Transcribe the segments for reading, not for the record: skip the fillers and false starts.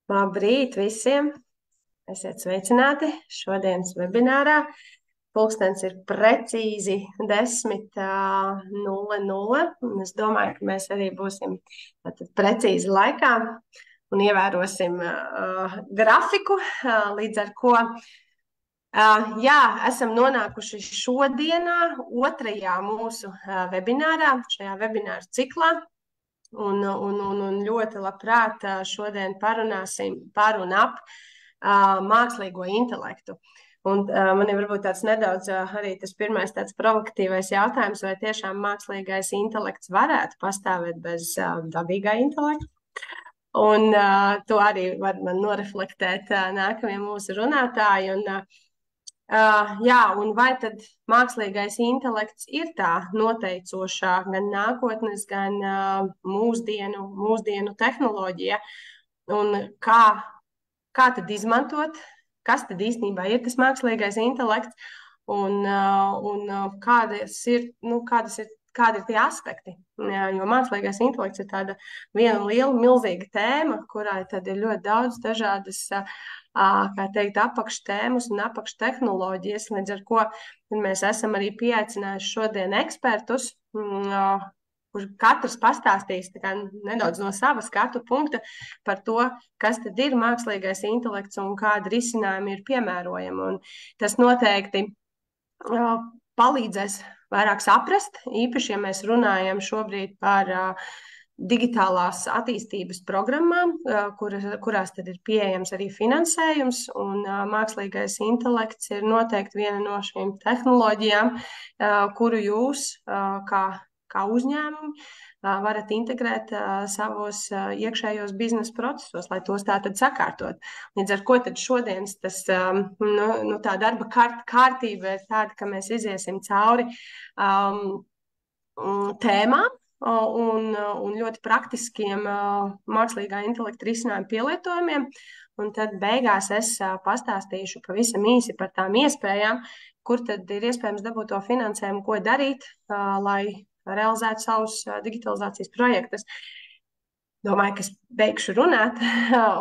Labrīt visiem! Esiet sveicināti šodienas webinārā. Pulkstens ir precīzi 10:00. Es domāju, ka mēs arī būsim precīzi laikā un ievērosim grafiku, līdz ar ko jā, esam nonākuši šodienā otrajā mūsu webinārā, šajā webināru ciklā. Un ļoti labprāt šodien parunāsim par un ap mākslīgo intelektu. Un man ir varbūt tāds nedaudz arī tas pirmais tāds provokatīvais jautājums, vai tiešām mākslīgais intelekts varētu pastāvēt bez dabīgā intelekta? Un to arī var man noreflektēt nākamie mūsu runātāji. Jā, un vai tad mākslīgais intelekts ir tā noteicošā gan nākotnes, gan mūsdienu tehnoloģija? Un kā tad izmantot, kas tad īstenībā ir tas mākslīgais intelekts, un kādi ir tie aspekti? Jo mākslīgais intelekts ir tāda viena liela, milzīga tēma, kurai tad ir ļoti daudz dažādas kā teikt, apakštēmas un apakštehnoloģijas, līdz ar ko mēs esam arī pieaicinājuši šodien ekspertus, kur katrs pastāstīs nedaudz no sava skatu punkta par to, kas tad ir mākslīgais intelekts un kādi risinājumi ir piemērojami. Un tas noteikti palīdzēs vairāk saprast, īpaši, ja mēs runājam šobrīd par digitālās attīstības programmām, kurās tad ir pieejams arī finansējums, un mākslīgais intelekts ir noteikti viena no šīm tehnoloģijām, kuru jūs kā uzņēmumi varat integrēt savos iekšējos biznesa procesos, lai tos tā tad sakārtot. Līdz ar ko tad šodienas tā darba kārtība ir tāda, ka mēs iziesim cauri tēmām, un ļoti praktiskiem mākslīgā intelekta risinājumu pielietojumiem. Un tad beigās es pastāstīšu pavisam īsi par tām iespējām, kur tad ir iespējams dabūt to finansējumu, ko darīt, lai realizētu savus digitalizācijas projektus. Domāju, ka es beigšu runāt,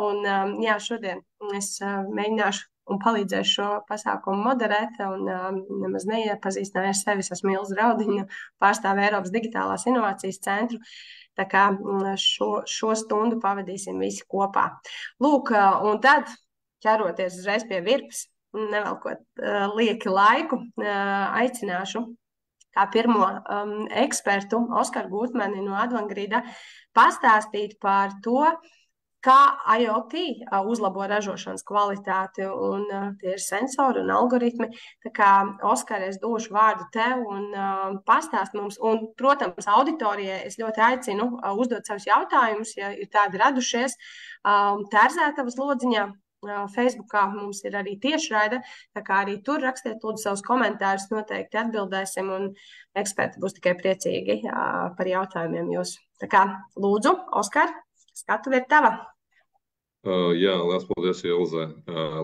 un jā, šodien es mēģināšu un palīdzēšu šo pasākumu moderēt, un nemaz neiepazīstināju ar sevi. Esmu Ilze Raudiņa, pārstāvu Eiropas Digitālās inovācijas centru. Tā kā šo stundu pavadīsim visi kopā. Lūk, un tad ķeroties uzreiz pie virpas, nevelkot lieki laiku, aicināšu kā pirmo ekspertu Oskaru Gutmani no Advangrida pastāstīt par to, kā IoT uzlabo ražošanas kvalitāti, un tie ir sensori un algoritmi. Tā kā, Oskar, es došu vārdu tev un pastāst mums, un, protams, auditorijai es ļoti aicinu uzdot savus jautājumus, ja ir tādi radušies, Tērzētavas lodziņā. Facebookā mums ir arī tiešraide, tā kā arī tur rakstiet lūdzu savus komentārus, noteikti atbildēsim, un eksperti būs tikai priecīgi par jautājumiem jūs. Tā kā, lūdzu, Oskar, skatu ir tava. Jā, liels paldies, Ilze.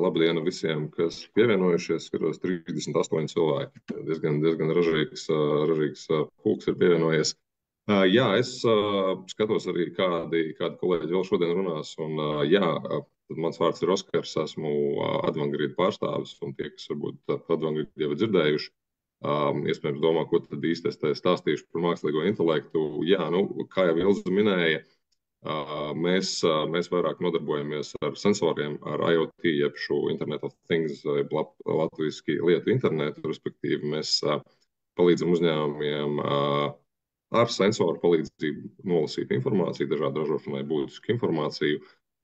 Labdien visiem, kas pievienojušies, skatos 38 cilvēki. Diezgan ražīgs pulks ir pievienojies. Jā, es skatos arī, kādi kolēģi vēl šodien runās, un jā, mans vārds ir Oskars, esmu Advangrida pārstāvis, un tie, kas varbūt Advangrida jau ir dzirdējuši, iespējams domā, ko tad īsti es stāstīšu par mākslīgo intelektu. Jā, kā jau Ilze minēja, mēs vairāk nodarbojamies ar sensoriem, ar IoT, jeb šo Internet of Things, latviski lietu internetu, respektīvi mēs palīdzam uzņēmumiem ar sensoru palīdzību nolasīt informāciju, dažādu ražošanai būtisku informāciju,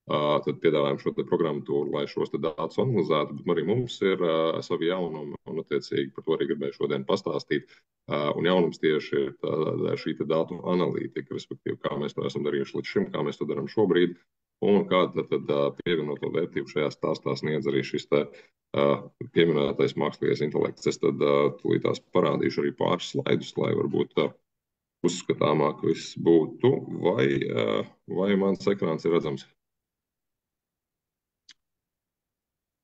tad piedāvājam šo programmatūru, lai šos datus analizētu, bet arī mums ir savi jaunumi, un attiecīgi par to arī gribēju šodien pastāstīt. Un jaunums tieši ir šī datu analītika, respektīvi, kā mēs to esam darījuši līdz šim, kā mēs to darām šobrīd, un kāda tad pievienoto vērtību šajā stāstā sniedz arī šis pieminētais mākslīgais intelekts. Es tad tūlītās parādīšu arī pāris slaidus, lai varbūt uzskatāmāk viss būtu, vai mans ekrāns ir redzams?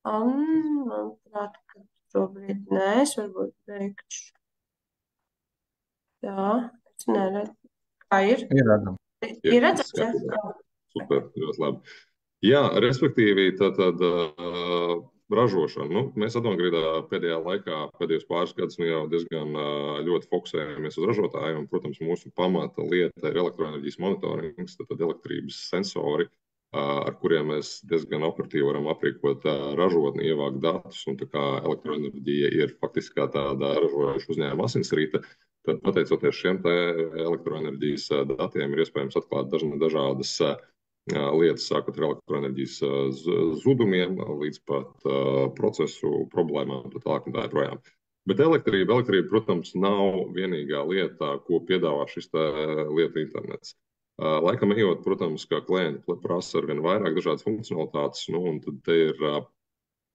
Manuprāt, ka šobrīd nē, es varbūt teikšu. Tā, es neredzu. Kā ir? Ir redzams. Ir redzams, jā? Super, ļoti labi. Jā, respektīvi, tad ražošana. Nu, mēs Atomgrīdā pēdējā laikā, pēdējos pāris gadus, nu, jau diezgan ļoti fokusējamies uz ražotāju. Un, protams, mūsu pamata lieta ir elektroenerģijas monitorings, tad elektrības sensori, ar kuriem mēs diezgan operatīvi varam aprīkot ražotni, ievākt datus. Un tā kā elektroenerģija ir faktiski kā tāda ražojoša uzņēmuma asinsrīte, tad pateicoties šiem elektroenerģijas datiem ir iespējams atklāt dažādas lietas, sākot ar elektroenerģijas zudumiem, līdz pat procesu problēmām, tā tālāk un tā joprojām. Bet elektrība, protams, nav vienīgā lieta, ko piedāvā šis lietu internets. Laikam ejot, protams, ka klienti prasa ar vien vairāk dažādas funkcionalitātes, nu, un tad te ir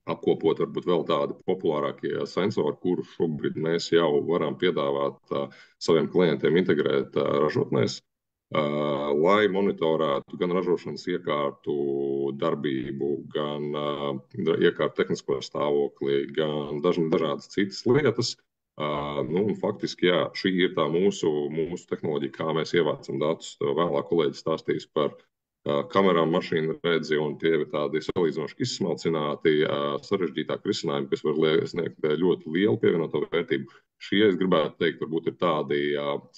apkopot varbūt vēl tādi populārākie sensori, kurus šobrīd mēs jau varam piedāvāt saviem klientiem integrēt ražotnēs, lai monitorētu gan ražošanas iekārtu darbību, gan iekārtu tehnisko stāvokli, gan dažādas citas lietas. Nu, un faktiski, jā, šī ir tā mūsu tehnoloģija, kā mēs ievācam datus. Vēlāk kolēģis stāstīs par kamerām, mašīnu redzi, un tie ir tādi salīdzinoši izsmalcināti, sarežģītāki risinājumi, kas var sniegt ļoti lielu pievienoto vērtību. Šie, es gribētu teikt, varbūt ir tādi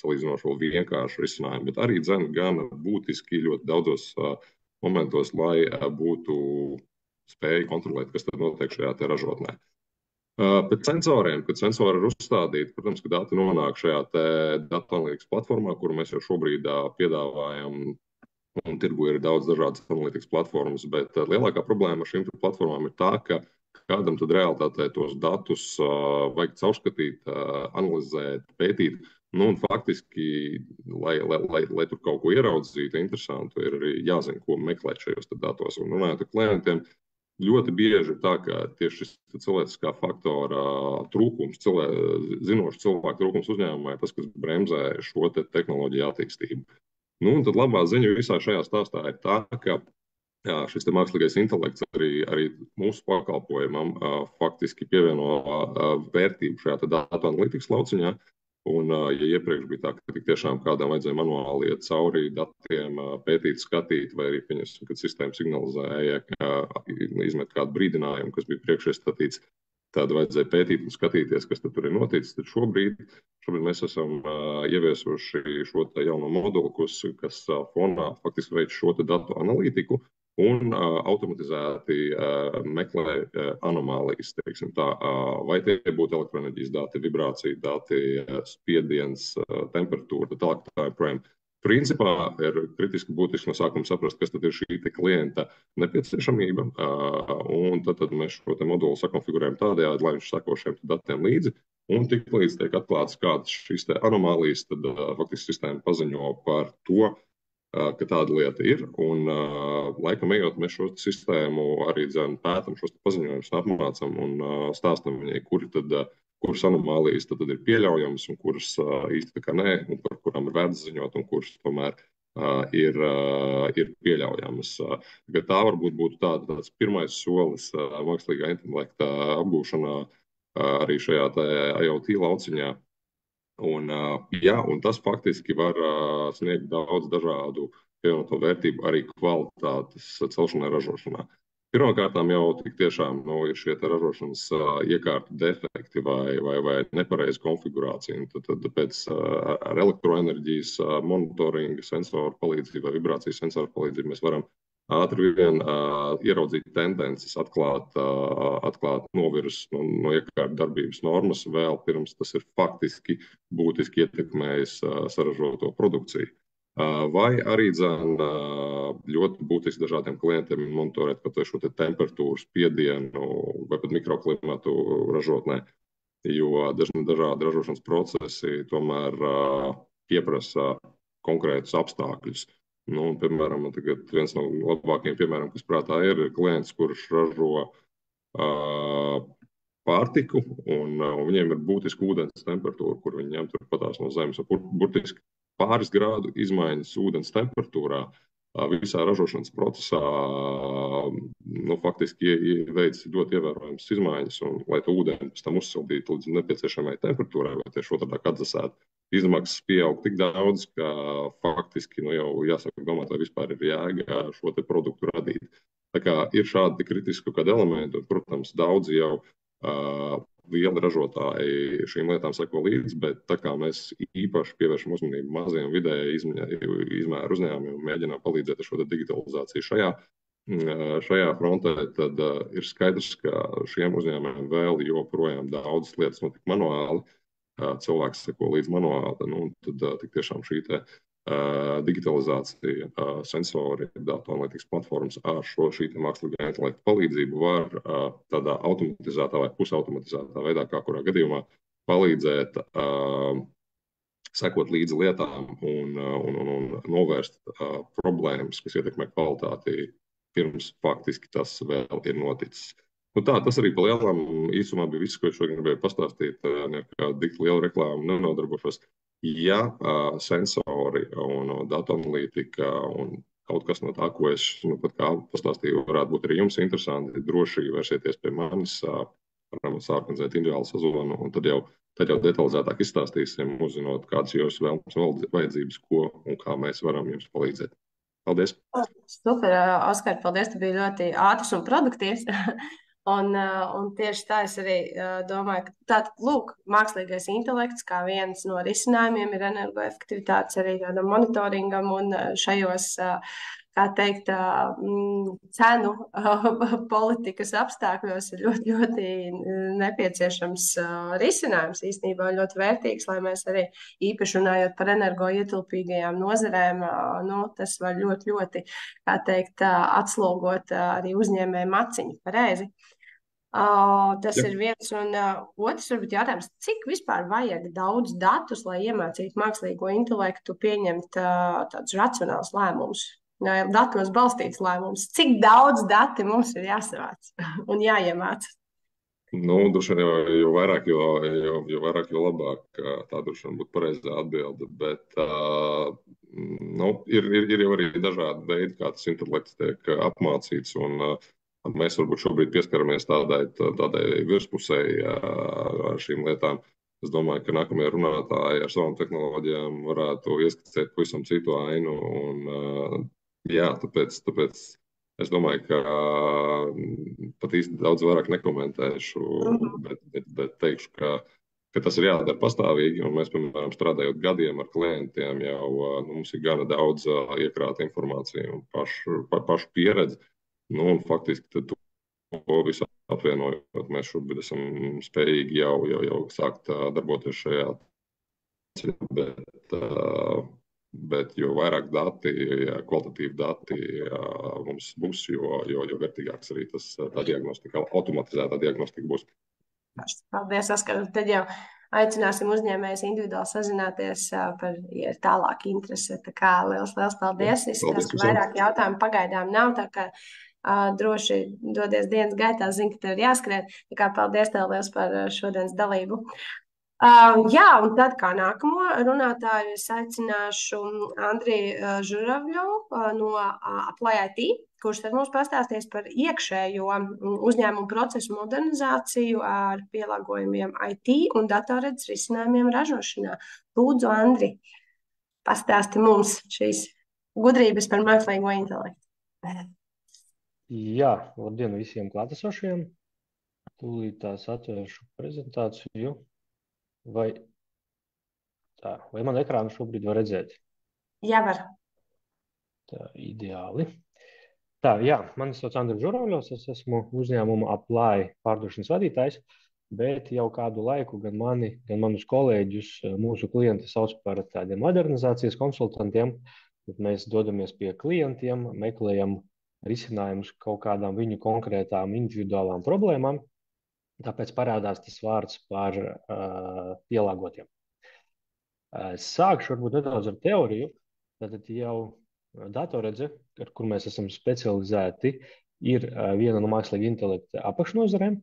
salīdzinoši vienkārši risinājumi, bet arī gan būtiski ļoti daudzos momentos, lai būtu spēja kontrolēt, kas tad notiek šajā te ražotnē. Pēc sensoriem, kad sensori ir uzstādīti, protams, ka dati nonāk šajā te datu analītikas platformā, kuru mēs jau šobrīd piedāvājam. Un tirgu ir daudz dažādas analītikas platformas, bet lielākā problēma ar šīm platformām ir tā, ka kādam tad realitātē tos datus vajag caurskatīt, analizēt, pētīt. Nu, un faktiski, lai tur kaut ko ieraudzītu interesantu, ir arī jāzina, ko meklēt šajos datos. Un runājot ar klientiem, ļoti bieži ir tā, ka tieši šis cilvēciskā faktora trūkums, zinošu cilvēku trūkums uzņēmumā ir tas, kas bremzē šo tehnoloģiju attīstību. Nu, un tad labā ziņa visā šajā stāstā ir tā, ka šis mākslīgais intelekts arī mūsu pakalpojumam faktiski pievieno vērtību šajā datu analītikas lauciņā. Un, ja iepriekš bija tā, ka tik tiešām kādam vajadzēja manuāli iet cauri datiem, pētīt, skatīt, vai arī, pieņemsim, kad sistēma signalizēja, izmet kādu brīdinājumu, kas bija priekšiestatīts, tad vajadzēja pētīt un skatīties, kas tur ir noticis. Tad šobrīd mēs esam ieviesuši šo jauno moduli, kas fonā faktiski veic šo datu analītiku un automatizēti meklē anomālijas, teiksim tā, vai tie būtu elektroenerģijas dati, vibrācija dati, spiediens, temperatūra, tā joprojām. Principā ir kritiski būtiski no sākuma saprast, kas tad ir šī klienta nepieciešamība, un tad mēs šo modulu sakonfigurējam tādējādi, lai viņš sako šiem datiem līdzi, un tik līdz tiek atklāts kādas šīs anomālijas, tad faktiski sistēma paziņo par to, ka tāda lieta ir, un laikam ejot, mēs šo sistēmu arī pētam šos paziņojumus, apmācam un stāstam viņai, kuras anomālijas tad ir pieļaujamas un kuras īsti tā kā nē, un par kurām ir vērts ziņot un kuras tomēr ir pieļaujamas. Tā varbūt būtu tāds pirmais solis mākslīgā intelekta apgūšanā arī šajā IoT lauciņā. Un tas faktiski var sniegt daudz dažādu pievienoto vērtību arī kvalitātes celšanai ražošanā. Pirmkārt, jau tik tiešām ir šie ražošanas iekārtu defekti vai nepareiza konfigurācija. Tad pēc ar elektroenerģijas monitoringa sensoru palīdzību vai vibrācijas sensoru palīdzību mēs varam ātri vien ieraudzīt tendences, atklāt novirzes no iekārtu darbības normas vēl pirms tas ir faktiski būtiski ietekmējis saražoto produkciju. Vai arī ļoti būtiski dažādiem klientiem monitorēt pat šo temperatūru, spiedienu vai pat mikroklimatu ražotnē, jo dažādi ražošanas procesi tomēr pieprasa konkrētus apstākļus. Nu, piemēram, tagad viens no labākajiem piemēriem, kas prātā ir klients, kurš ražo pārtiku, un viņiem ir būtiski ūdens temperatūra, kur viņi ņem turpatās no zemes, burtiski pāris grādu izmaiņas ūdens temperatūrā visā ražošanas procesā nu, faktiski veic ļoti ievērojamas izmaiņas, un lai to ūdeni pēc tam uzsildītu līdz nepieciešamai temperatūrai, vai tieši otrādi atdzesētu, izmaksas pieaug tik daudz, ka faktiski nu, jau jāsaka domāt, vai vispār ir jēga šo te produktu radīt. Tā kā ir šādi kritiski kādi elementi, un, protams, daudzi jau lieli ražotāji šīm lietām seko līdzi, bet tā kā mēs īpaši pievēršam uzmanību maziem vidēji izmēru uzņēmumiem un mēģinām palīdzēt ar šo digitalizāciju šajā frontē, tad ir skaidrs, ka šiem uzņēmumiem vēl joprojām daudzas lietas notiek manuāli. Cilvēks seko līdzi manuāli, nu, tad tik tiešām šī te digitalizācija, sensori, datu analītikas platformas ar šī mākslīgā intelekta palīdzību var tādā automatizētā vai pusautomatizētā veidā, kā kurā gadījumā, palīdzēt sekot līdzi lietām un novērst problēmas, kas ietekmē kvalitāti, pirms faktiski tas vēl ir noticis. Nu tā, tas arī pa lielam īsumā bija viss, ko es šodien gribēju pastāstīt. Nekāda dikta liela reklāma nenodarbošos. Ja sensori un datu analītika un kaut kas no tā, ko es pat kā pastāstīju, varētu būt arī jums interesanti, droši vērsieties pie manis, varam sāorganizēt individuālu sazvanu, un tad jau detalizētāk izstāstīsim, uzzinot, kādas jūsu vēlmes vajadzības, ko un kā mēs varam jums palīdzēt. Paldies! Super, Oskar, paldies, tu biji ļoti ātrs un produktīvs. Un tieši tā es arī domāju, ka tātad, lūk, mākslīgais intelekts kā viens no risinājumiem ir energoefektivitātes arī tādam monitoringam un šajos, kā teikt, cenu politikas apstākļos ir ļoti, ļoti nepieciešams risinājums īstenībā ļoti vērtīgs, lai mēs arī īpaši runājot par energoietilpīgajām nozarēm, nu, tas var ļoti, ļoti, kā teikt, atslogot arī uzņēmēju maciņu pareizi. Tas ir viens, un otrs varbūt jautājums, cik vispār vajag daudz datus, lai iemācītu mākslīgo intelektu pieņemt tādus racionālus lēmumus, datos balstīts lēmumus. Cik daudz dati mums ir jāsavāc un jāiemācās? Nu, droši vien jo vairāk, jo labāk. Tā droši vien būtu pareizā atbilde. Bet nu, ir jau arī dažādi veidi, kā tas intelekts tiek apmācīts. Mēs varbūt šobrīd pieskaramies tādai virspusēji ar šīm lietām. Es domāju, ka nākamie runātāji ar savām tehnoloģijām varētu ieskicēt pavisam citu ainu. Jā, tāpēc es domāju, ka pat īsti daudz vairāk nekomentēšu, bet teikšu, ka tas ir jādara pastāvīgi. Un mēs, piemēram, strādājot gadiem ar klientiem, jau mums ir gana daudz iekrāta informācija un pašu pieredzi. Nu, un faktiski to visu apvienojot, mēs šobrīd esam spējīgi jau sākt darboties šajā ceļā. Bet jo vairāk dati, kvalitatīvi dati mums būs, jo vērtīgāks arī tā diagnostika, automatizētā diagnostika būs. Paldies, Oskar. Tad jau aicināsim uzņēmējus individuāli sazināties par tālāku interesi. Tā kā liels paldies. Izskatās, ka vairāk jautājumu pagaidām nav, tā kā droši dodies dienas gaitā, zinu, ka tev ir jāskrien. Tā kā paldies tev liels par šodienas dalību. Jā, un tad kā nākamo runātāju es aicināšu Andriju Žuravļovu no Apply IT, kurš tad mums pastāstīs par iekšējo uzņēmumu procesu modernizāciju ar pielāgojumiem IT un datorredzes risinājumiem ražošanā. Lūdzu, Andri, pastāsti mums šīs gudrības par mākslīgo intelektu. Jā, labdien visiem klātesošiem. Tūlīt tās atvēršu prezentāciju. Vai man ekrānu šobrīd var redzēt? Jā, var. Tā, ideāli. Tā, jā, mani sauc Andris Žuravļovs, es esmu uzņēmuma Apply pārdošanas vadītājs, bet jau kādu laiku gan mani, gan manus kolēģus mūsu klienti sauc par tādiem modernizācijas konsultantiem. Tad mēs dodamies pie klientiem, meklējam risinājumus kaut kādām viņu konkrētām individuālām problēmām. Tāpēc parādās tas vārds par pielāgotiem. Sākšu varbūt nedaudz ar teoriju. Tātad jau datorredze, ar kur mēs esam specializēti, ir viena no mākslīga intelekta apakšnozarēm.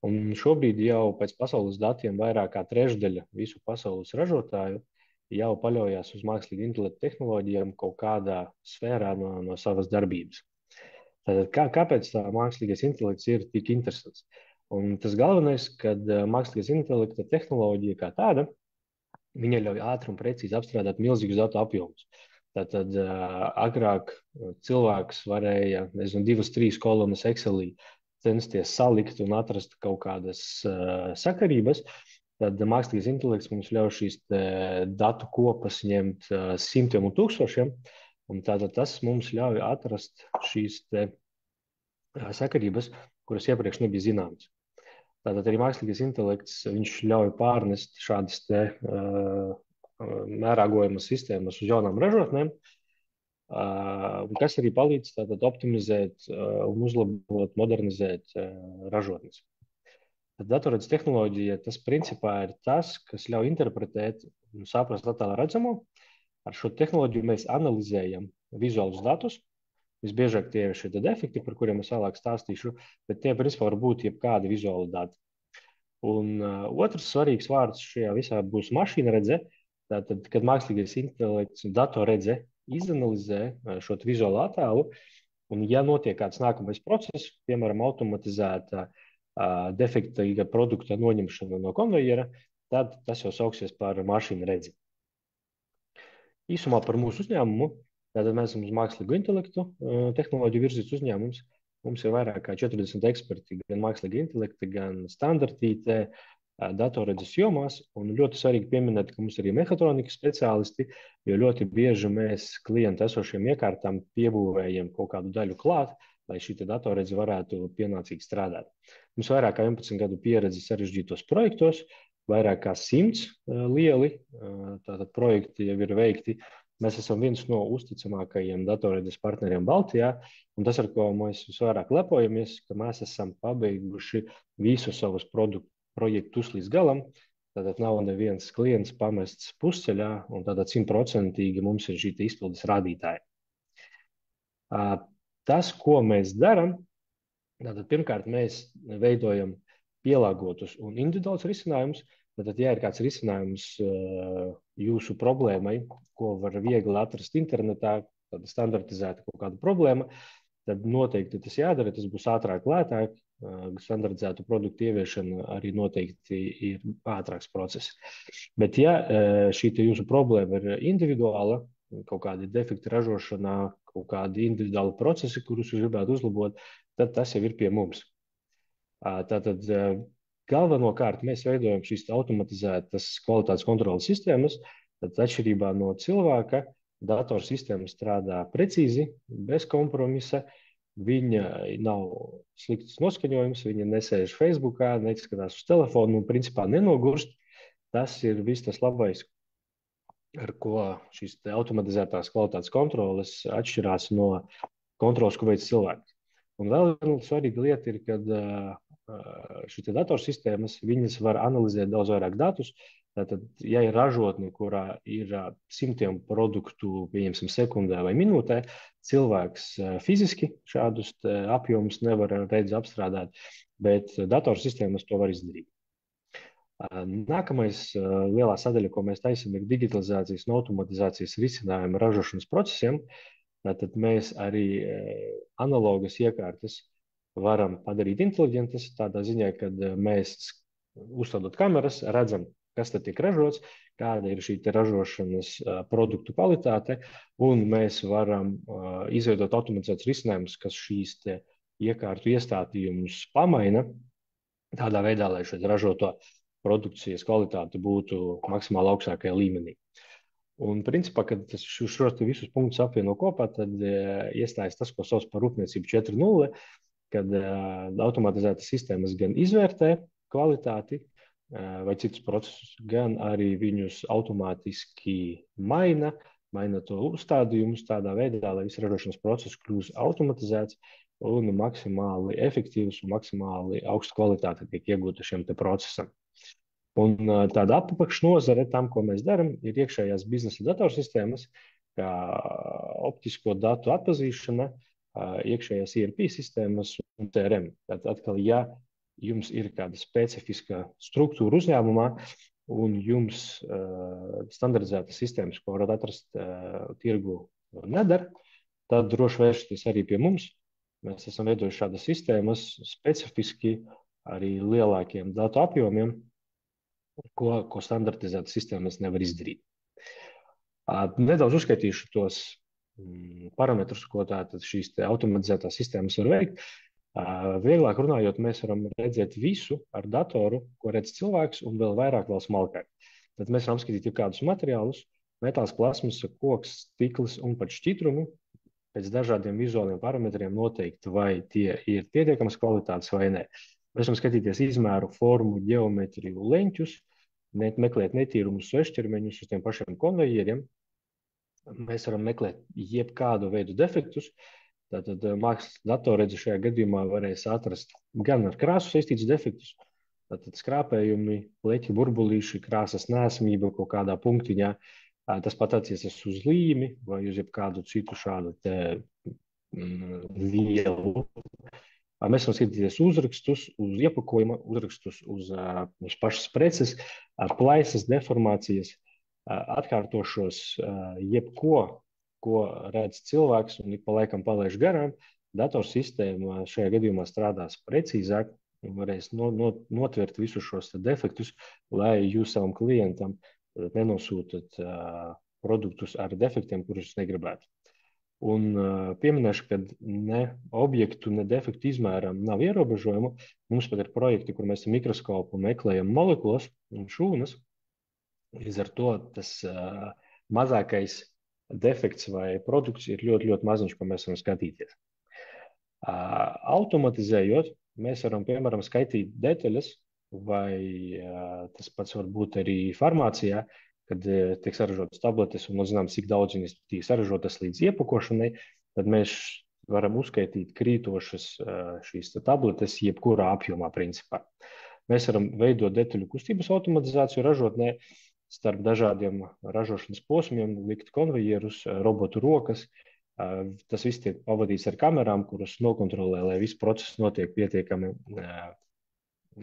Un šobrīd jau pēc pasaules datiem vairāk kā trešdaļa visu pasaules ražotāju jau paļaujas uz mākslīgu intelektu tehnoloģijām kaut kādā sfērā no savas darbības. Tātad, kāpēc tā mākslīgais intelekts ir tik interesants? Un tas galvenais, kad mākslīgais intelekta tehnoloģija kā tāda, viņa ļauj ātri un precīzi apstrādāt milzīgus datu apjomus. Tātad agrāk cilvēks varēja, 2-3 kolonnas Excelī censties salikt un atrast kaut kādas sakarības. Tad mākslīgais intelekts mums ļauj šīs datu kopas ņemt simtiem un tūkstošiem, un tātad tas mums ļauj atrast šīs sakarības, kuras iepriekš nebija zināmas. Tātad arī mākslīgais intelekts, viņš ļauj pārnest šādas mērāgojamas sistēmas uz jaunām ražotnēm, kas arī palīdz tātad optimizēt un uzlabot, modernizēt ražotnes. Datorredzes tehnoloģija, tas principā ir tas, kas ļauj interpretēt un saprast attēlā redzamo. Ar šo tehnoloģiju mēs analizējam vizuālus datus. Visbiežāk tie ir šie defekti, par kuriem es vēlāk stāstīšu, bet tie principā var būt jebkādi vizuāli dati. Un otrs svarīgs vārds šajā visā būs mašīna redze. Tātad, kad mākslīgais intelekts un datorredze izanalizē šo vizuālo attēlu, un ja notiek kāds nākamais process, piemēram, automatizēta defektīga produkta noņemšana no konvejera, tad tas jau sauksies par mašīnu redzi. Īsumā par mūsu uzņēmumu. Tātad mēs esam uz mākslīgo intelektu tehnoloģiju virzīts uzņēmums. Mums ir vairāk kā 40 eksperti, gan mākslīga intelekta, gan standartīte, datorredzes jomās. Un ļoti svarīgi pieminēt, ka mums ir arī mehatronikas speciālisti, jo ļoti bieži mēs klientu esošiem iekārtām piebūvējam kaut kādu daļu klāt, lai šī datorredze varētu pienācīgi strādāt. Mums vairāk kā 11 gadu pieredze sarežģītos projektos, vairāk kā 100 lieli tātad projekti jau ir veikti. Mēs esam viens no uzticamākajiem datorredzes partneriem Baltijā, un tas, ar ko mēs visvairāk lepojamies, ka mēs esam pabeiguši visus savus projektus līdz galam. Tātad nav neviens klients pamests pusceļā, un tātad 100% mums ir šī izpildes rādītāja. Tas, ko mēs darām, tātad pirmkārt mēs veidojam pielāgotus un individuālus risinājumus. Tātad, ja ir kāds risinājums jūsu problēmai, ko var viegli atrast internetā, tāda standartizēta kaut kāda problēma, tad noteikti tas jādara, tas būs ātrāk, lētāk. Standartizētu produktu ieviešana arī noteikti ir ātrāks process. Bet ja šī jūsu problēma ir individuāla, kaut kādi defekti ražošanā, kaut kādi individuāli procesi, kurus jūs gribētu uzlabot, tad tas jau ir pie mums. Tātad galvenokārt mēs veidojam šīs automatizētas kvalitātes kontrolas sistēmas, tad atšķirībā no cilvēka datorsistēma strādā precīzi, bez kompromisa, viņa nav slikts noskaņojums, viņa nesēž Facebookā, neskatās uz telefonu un principā nenogurst. Tas ir viss tas labais, ar ko šīs automatizētās kvalitātes kontroles atšķirās no kontrolas, ko veic cilvēks. Un vēl viena svarīga lieta ir, kad šīs datorsistēmas viņas var analizēt daudz vairāk datus. Tātad, ja ir ražotne, kurā ir simtiem produktu, pieņemsim, sekundē vai minūtē, cilvēks fiziski šādus apjomus nevar redzi apstrādāt, bet datorsistēmas to var izdarīt. Nākamais lielā sadaļa, ko mēs taisam, ir digitalizācijas un automatizācijas risinājuma ražošanas procesiem. Tātad mēs arī analogas iekārtas varam padarīt inteliģentas tādā ziņā, kad mēs uzstādot kameras, redzam, kas tad tiek ražots, kāda ir šī ražošanas produktu kvalitāte, un mēs varam izveidot automatizētus risinājumus, kas šīs iekārtu iestātījumus pamaina tādā veidā, lai šo ražoto produkcijas kvalitāte būtu maksimāli augstākajā līmenī. Un principā, kad šos visus punktus apvieno kopā, tad iestājas tas, ko sauc par rūpniecību 4.0, kad automatizētas sistēmas gan izvērtē kvalitāti vai citus procesus, gan arī viņus automātiski maina to uzstādījumus tādā veidā, lai viss ražošanas process kļūst automatizēts un maksimāli efektīvs un maksimāli augsta kvalitāte tiek iegūta šiem procesam. Un tāda apakšnozare tam, ko mēs darām, ir iekšējās biznesa datorsistēmas, kā optisko datu atpazīšana, iekšējās ERP sistēmas un CRM. Tad atkal, ja jums ir kāda specifiska struktūra uzņēmumā, un jums standardizētas sistēmas, ko varat atrast tirgu, nedara, tad droši vērsties arī pie mums. Mēs esam veidojuši šādas sistēmas specifiski arī lielākiem datu apjomiem, ko standartizētas sistēmas nevar izdarīt. Nedaudz uzskaitīšu tos parametrus, ko tātad šīs automatizētās sistēmas var veikt. Vieglāk runājot, mēs varam redzēt visu ar datoru, ko redz cilvēks, un vēl smalkāk. Tad mēs varam apskatīt jau kādus materiālus, metāls, plasmas, koks, stikls un pat šķidrumu, pēc dažādiem vizuāliem parametriem noteikt, vai tie ir pietiekamas kvalitātes vai nē. Mēs varam skatīties izmēru, formu, ģeometriju, leņķus, meklēt netīrumus, svešķermeņus uz tiem pašiem konvejeriem. Mēs varam meklēt jebkādu veidu defektus. Tātad mākslas datorredze šajā gadījumā varēs atrast gan ar krāsu saistītus defektus, tātad skrāpējumi, pleķi, burbulīši, krāsas neesamība kaut kādā punktiņā. Tas pat attiecas uz līmi vai uz jebkādu citu šādu vielu. Mēs varam skatīties uzrakstus, uz iepakojuma, uzrakstus uz pašas preces, plaisas, deformācijas, atkārtošos jebko, ko redz cilvēks un ik pa laikam palaiž garām. Datorsistēma šajā gadījumā strādās precīzāk un varēs notvert visus šos defektus, lai jūs savam klientam nenosūtat produktus ar defektiem, kurus negribētu. Un pieminēšu, ka ne objektu, ne defektu izmēram nav ierobežojumu. Mums pat ir projekti, kur mēs ar mikroskopu meklējam molekulas un šūnas. Līdz ar to tas mazākais defekts vai produkts ir ļoti, ļoti maziņš, ko mēs varam skatīties. Automatizējot, mēs varam, piemēram, skaitīt detaļas, vai tas pats var būt arī farmācijā, kad tiek saražotas tabletes un zinām, cik daudz viņas tiek saražotas līdz iepakošanai, tad mēs varam uzskaitīt krītošas šīs tabletes jebkurā apjomā principā. Mēs varam veidot detaļu kustības automatizāciju ražotnē, starp dažādiem ražošanas posmiem, likt konvejerus, robotu rokas. Tas viss tiek pavadīts ar kamerām, kuras nokontrolē, lai viss process notiek pietiekami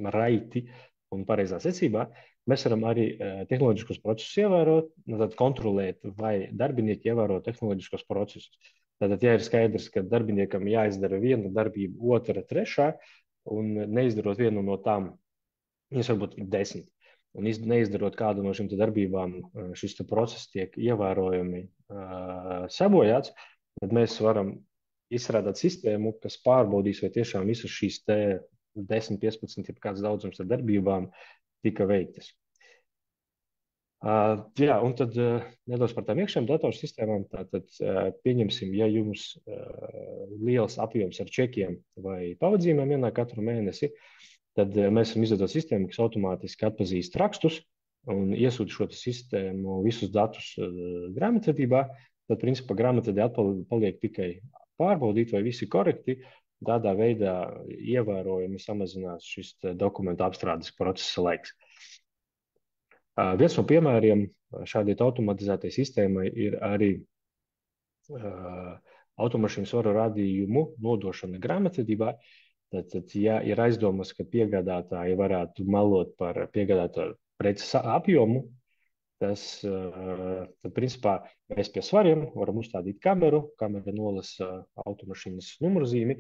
raiti un pareizā secībā. Mēs varam arī tehnoloģiskos procesus ievērot, tad kontrolēt, vai darbinieki ievēro tehnoloģiskos procesus. Tātad, ja ir skaidrs, ka darbiniekam jāizdara viena darbība, otra, trešā, un neizdarot vienu no tām, viņas varbūt 10. Un neizdarot kādu no šīm darbībām, šis process tiek ievērojami sabojāts, tad mēs varam izstrādāt sistēmu, kas pārbaudīs, vai tiešām visas šīs 10, 15, kāds daudzums ar darbībām tika veiktas. Jā, un tad nedaudz par tām iekšējām datorsistēmām. Tātad pieņemsim, ja jums liels apjoms ar čekiem vai pavadījumiem ienāk katru mēnesi, tad mēs varam izveidot sistēmu, kas automātiski atpazīst rakstus un iesūta šo sistēmu visus datus grāmatvedībā. Tad, principā, grāmatvedē paliek tikai pārbaudīt, vai visi korekti. Tādā veidā ievērojami samazinās šis dokumentu apstrādes procesa laiks. Viens no piemēriem šādai automatizētai sistēmai ir arī automašīnu svaru radījumu nodošana grāmatvedībā. Tad, ja ir aizdomas, ka piegādātāji varētu melot par piegādātāju preces apjomu, tad, principā, mēs pie svariem varam uzstādīt kameru, kamera nolasa automašīnas numurzīmi.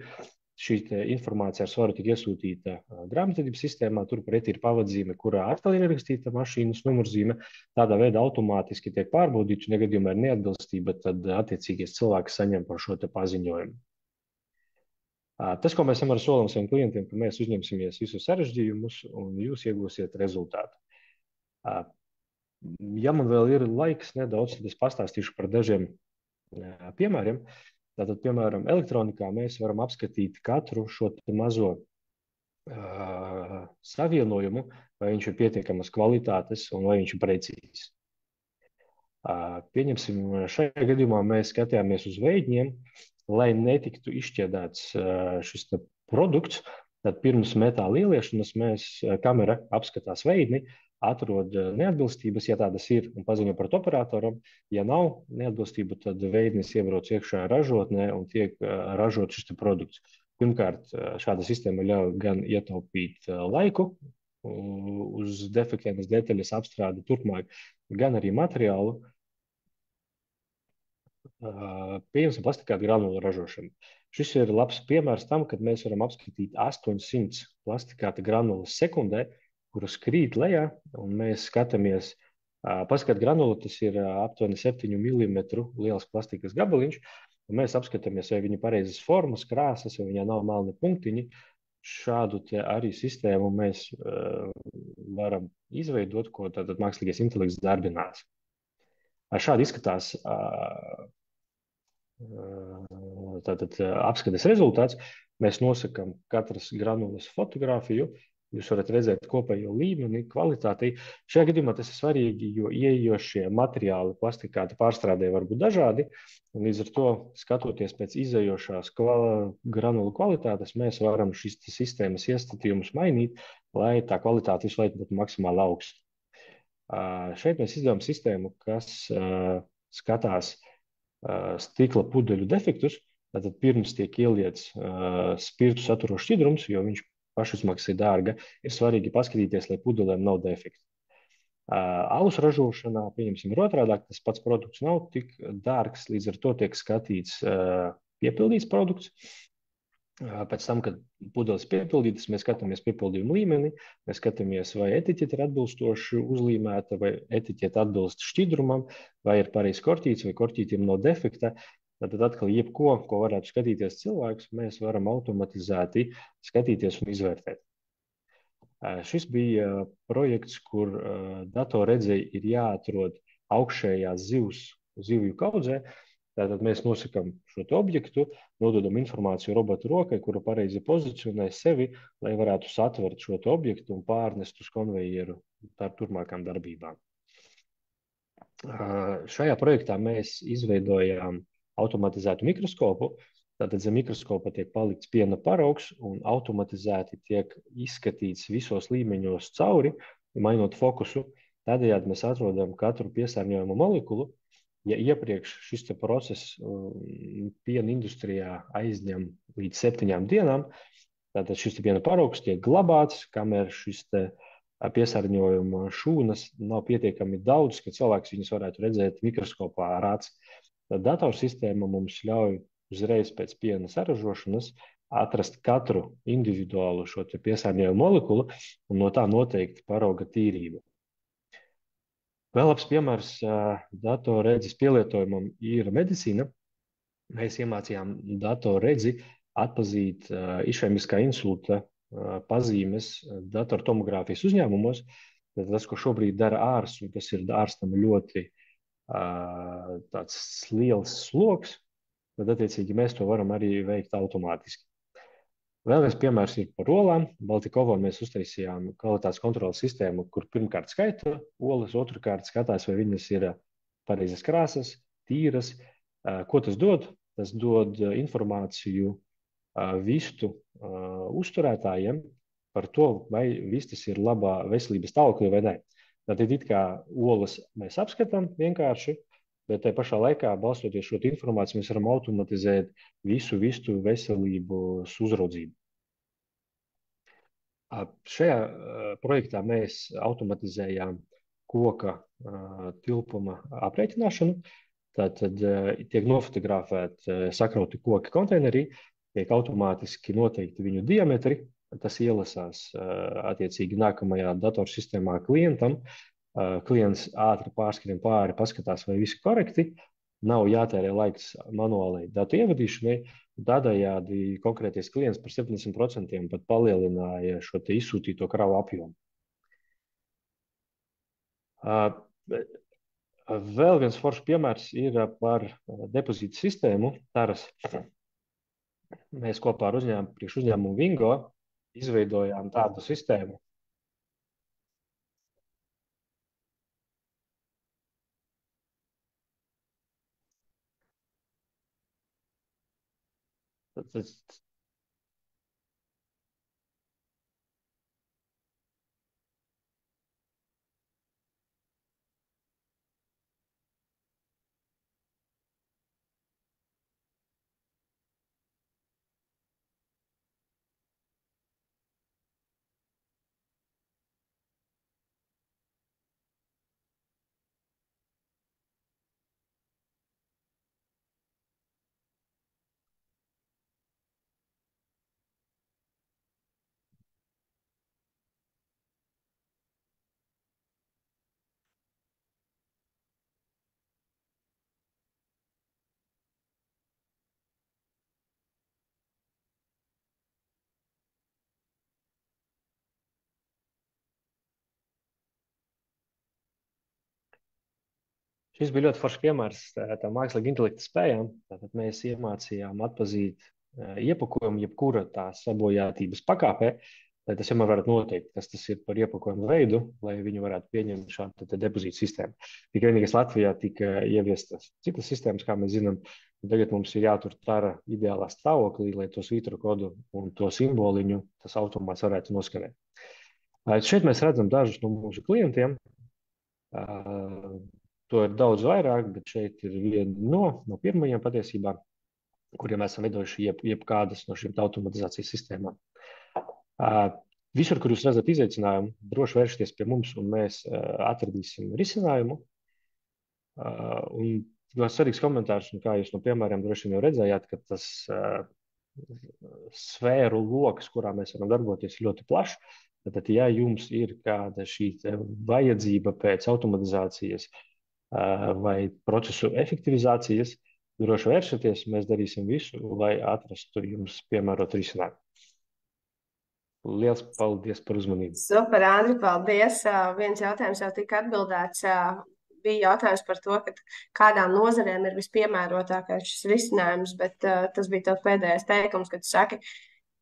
Šī informācija ar svaru tika iesūtīta grāmatvedības sistēmā, turpretī ir pavadzīme, kurā atkal ir ierakstīta mašīnas numurzīme. Tādā veidā automātiski tiek pārbaudīts, un ja gadījumā ir neatbilstība, tad attiecīgais cilvēks saņem par šo paziņojumu. Tas, ko mēs ar solam saviem klientiem, ka mēs uzņemsimies visus sarežģījumus un jūs iegūsiet rezultātu. Ja man vēl ir laiks nedaudz, tad es pastāstīšu par dažiem piemēriem. Tātad, piemēram, elektronikā mēs varam apskatīt katru šo mazo savienojumu, vai viņš ir pietiekamas kvalitātes un vai viņš ir precīzs. Pieņemsim, šajā gadījumā mēs skatījāmies uz veidņiem, lai netiktu izšķiedēts šis produkts. Tad pirms metāla ieliešanas kamera apskatās veidni, atrod neatbilstības, ja tādas ir, un paziņo par operatoram. Ja nav neatbilstība, tad veidnis iebrauc iekšā ražotnē un tiek ražot šis produkts. Pirmkārt, šāda sistēma ļauj gan ietaupīt laiku uz defektēnas detaļas apstrādi turpmāk, gan arī materiālu, pieņemsim plastikāta granulu ražošanu. Šis ir labs piemērs tam, kad mēs varam apskatīt 800 plastikāta granulas sekundē, kuras krīt lejā, un mēs skatāmies, plastikāta granula, tas ir aptuveni 7 mm liels plastikas gabaliņš, un mēs apskatāmies, vai viņa pareizas formas, krāsas, vai viņā nav melni punktiņi. Šādu arī sistēmu mēs varam izveidot, ko tātad mākslīgais intelekts darbinās. Šādi izskatās tātad apskates rezultāts. Mēs nosakām katras granulas fotografiju. Jūs varat redzēt kopējo līmeni, kvalitāti. Šajā gadījumā tas ir svarīgi, jo ieejošie materiāli plastikāta pārstrādē var būt dažādi. Un līdz ar to, skatoties pēc izējošās granulu kvalitātes, mēs varam šīs sistēmas iestatījumus mainīt, lai tā kvalitāte visu laiku būtu maksimāli augsta. Šeit mēs izdevām sistēmu, kas skatās stikla pudeļu defektus. Tātad pirms tiek ieliets spirtu saturošs šķidrums, jo viņš pašizmaksa ir dārga, ir svarīgi paskatīties, lai pudelēm nav defekti. Alus ražošanā, pieņemsim, ir otrādāk, tas pats produkts nav tik dārgs, līdz ar to tiek skatīts piepildīts produkts. Pēc tam, kad pudeles piepildītas, mēs skatāmies piepildījumu līmeni, mēs skatāmies, vai etiķete ir atbilstoši uzlīmēta, vai etiķete atbilst šķidrumam, vai ir pareizi korķīts, vai korķītiem nav defekta. Tad atkal jebko, ko varētu skatīties cilvēks, mēs varam automatizēti skatīties un izvērtēt. Šis bija projekts, kur datorredzei ir jāatrod augšējās zivju kaudzē. Tātad mēs nosakām šo objektu, nododam informāciju robotu rokai, kura pareizi pozicionē sevi, lai varētu satvert šo objektu un pārnest uz konvejeru ar turpmākām darbībām. Šajā projektā mēs izveidojām automatizētu mikroskopu. Tātad zem mikroskopa tiek palikts piena paraugs un automatizēti tiek izskatīts visos līmeņos cauri, mainot fokusu. Tādējādi mēs atrodam katru piesārņojumu molekulu. Ja iepriekš šis process piena industrijā aizņem līdz 7 dienām, tātad šis piena paraugs tiek glabāts, kamēr šis piesārņojuma šūnas nav pietiekami daudz, ka cilvēks viņus varētu redzēt mikroskopā ar aci. Datorsistēma mums ļauj uzreiz pēc piena saražošanas atrast katru individuālu šo piesārņojumu molekulu un no tā noteikt parauga tīrību. Vēl labs piemērs datorredzes pielietojumam ir medicīna. Mēs iemācījām datorredzi atpazīt išēmiskā insulta pazīmes datortomogrāfijas uzņēmumos. Tas, ko šobrīd dara ārsts, un tas ir ārstam ļoti tāds liels sloks, tad attiecīgi mēs to varam arī veikt automātiski. Vēl viens piemērs ir par olām. Baltikovo mēs uztaisījām kvalitātes kontrolas sistēmu, kur pirmkārt skaita olas, otrkārt skatās, vai viņas ir pareizas krāsas, tīras. Ko tas dod? Tas dod informāciju vistu uzturētājiem par to, vai vistas ir labā veselības stāvoklī vai ne. Tātad it kā olas mēs apskatām vienkārši, bet tajā pašā laikā, balstoties šo informāciju, mēs varam automatizēt visu vistu veselības uzraudzību. Šajā projektā mēs automatizējām koka tilpuma aprēķināšanu. Tātad tiek nofotografēti sakrauti koki konteinerī, tiek automātiski noteikti viņu diametri. Tas ielasās attiecīgi nākamajā datorsistēmā klientam. Klients ātri pārskrien pāri, paskatās, vai viss ir korekti. Nav jātērē laiks manuālai datu ievadīšanai. Tādējādi konkrētais klients par 70% pat palielināja šo izsūtīto kravu apjomu. Vēl viens foršs piemērs ir par depozītu sistēmu Taras. Mēs kopā ar uzņēmumu Vingo izveidojām tādu sistēmu. Šis bija ļoti foršs piemērs tā mākslīga intelekta spējām. Tātad mēs iemācījām atpazīt iepakojumu, jebkura tā sabojātības pakāpē, lai tas vienmēr varētu noteikt, kas tas ir par iepakojumu veidu, lai viņi varētu pieņemt šādu depozītu sistēmu. Tikai vienīgais Latvijā tika ieviestas citas sistēmas, kā mēs zinām, un tagad mums ir jātur tara ideālā stāvoklī, lai to svītru kodu un to simboliņu tas automāts varētu noskanēt. Šeit mēs redzam dažus no mūsu klientiem. To ir daudz vairāk, bet šeit ir viena no pirmajiem patiesībā, kuriem esam veidojuši jebkādas no šīm automatizācijas sistēmām. Visur, kur jūs redzat izaicinājumu, droši vēršties pie mums, un mēs atradīsim risinājumu. Un svarīgs komentārs, un kā jūs no piemēriem droši vien jau redzējāt, ka tas sfēru loks, kurā mēs varam darboties, ļoti plašs. Tad, ja jums ir kāda šī vajadzība pēc automatizācijas vai procesu efektivizācijas, droši vēršaties, mēs darīsim visu, lai atrastu jums piemērotu risinājumu. Liels paldies par uzmanību. Super, Andri, paldies. Viens jautājums jau tika atbildēts. Bija jautājums par to, kādām nozarēm ir vispiemērotākais šis risinājums, bet tas bija tev pēdējais teikums, kad tu saki,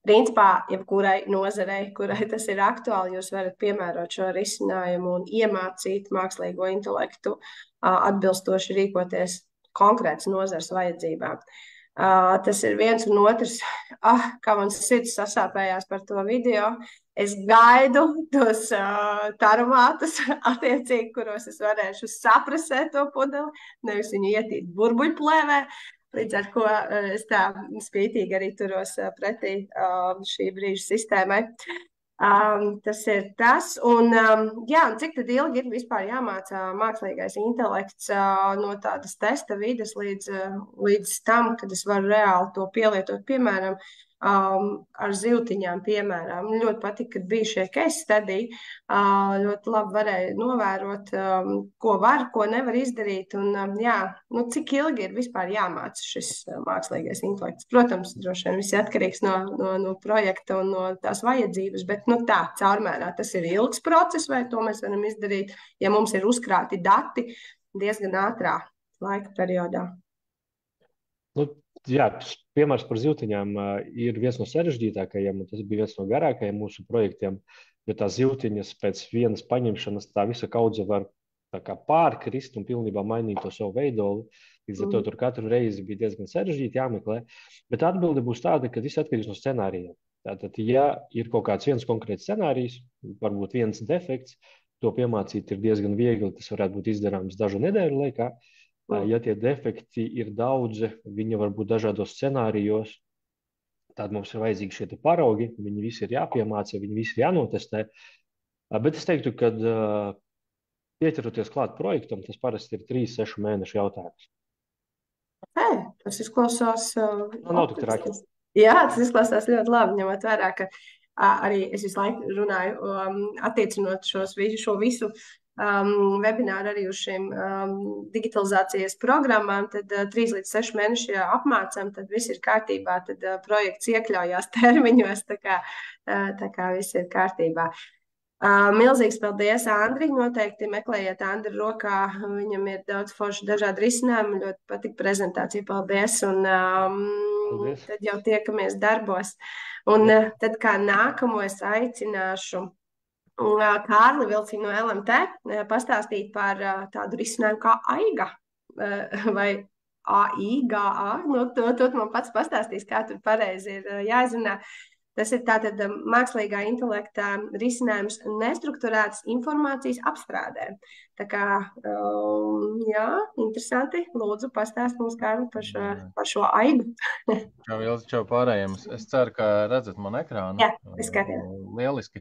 principā, jebkurai nozarei, kurai tas ir aktuāli, jūs varat piemērot šo risinājumu un iemācīt mākslīgo intelektu atbilstoši rīkoties konkrētas nozares vajadzībām. Tas ir viens un otrs. Kā man sirds sasāpējās par to video. Es gaidu tos taromātus, attiecīgi, kuros es varēšu saprasēt to pudeli, nevis viņu ietīt burbuļplēvē. Līdz ar ko es tā spītīgi arī turos pretī šī brīža sistēmai. Tas ir tas. Un cik tad ilgi ir vispār jāmācā mākslīgais intelekts no tādas testa vides līdz tam, kad es varu reāli to pielietot, piemēram, ar zivtiņām, piemēram. Ļoti patika, kad bija šie case study. Ļoti labi varēja novērot, ko var, ko nevar izdarīt. Un, cik ilgi ir vispār jāmāca šis mākslīgais intelekts. Protams, droši vien viss atkarīgs no projekta un no tās vajadzības, bet tā, caurmērā tas ir ilgs process, vai to mēs varam izdarīt, ja mums ir uzkrāti dati diezgan ātrā laika periodā. Piemērs par zivtiņām ir viens no sarežģītākajiem, un tas bija viens no garākajiem mūsu projektiem, jo tās zivtiņas pēc vienas paņemšanas tā visa kaudze var pārkrist un pilnībā mainīt to savu veidolu. Līdz ar to tur katru reizi bija diezgan sarežģīti jāmeklē, bet atbilde būs tāda, ka viss atkarīgs no scenārijiem. Tātad, ja ir kaut kāds viens konkrēts scenārijs, varbūt viens defekts, to piemācīt ir diezgan viegli, tas varētu būt izdarāms dažu nedēļu laikā. Ja tie defekti ir daudzi, viņi var būt dažādos scenārijos, tad mums ir vajadzīgi šie paraugi, viņi visi ir jāpiemāca, viņi visi ir jānotestē. Bet es teiktu, ka pieķeroties klāt projektam, tas parasti ir 3-6 mēnešu jautājums. Tas izklausās... Nav tik traki. Jā, tas izklausās ļoti labi, ņemot vērā, ka arī es visu laiku runāju, attiecinot šo visu webināru arī uz šīm digitalizācijas programmām, tad 3 līdz 6 mēneši apmācam, tad viss ir kārtībā, tad projekts iekļaujās termiņos, tā kā viss ir kārtībā. Milzīgs paldies, Andri. Noteikti meklējiet Andri rokā. Viņam ir daudz forši dažādi risinājumi. Ļoti patika prezentācija. Paldies. Un paldies. Tad jau tiekamies darbos. Un tad kā nākamo es aicināšu Kārli Vilciņu no LMT pastāstīt par tādu risinājumu kā AIGA vai AIGA. To man pats pastāstīs, kā tur pareizi ir jāizrunā. Tas ir tātad mākslīgā intelekta risinājums nestrukturētas informācijas apstrādē. Tā kā, interesanti. Lūdzu, pastāst mums, Kārli, par šo AIGU. Čau pārējiem. Es ceru, ka redzat man ekrānu. Jā, es skatījos. Lieliski.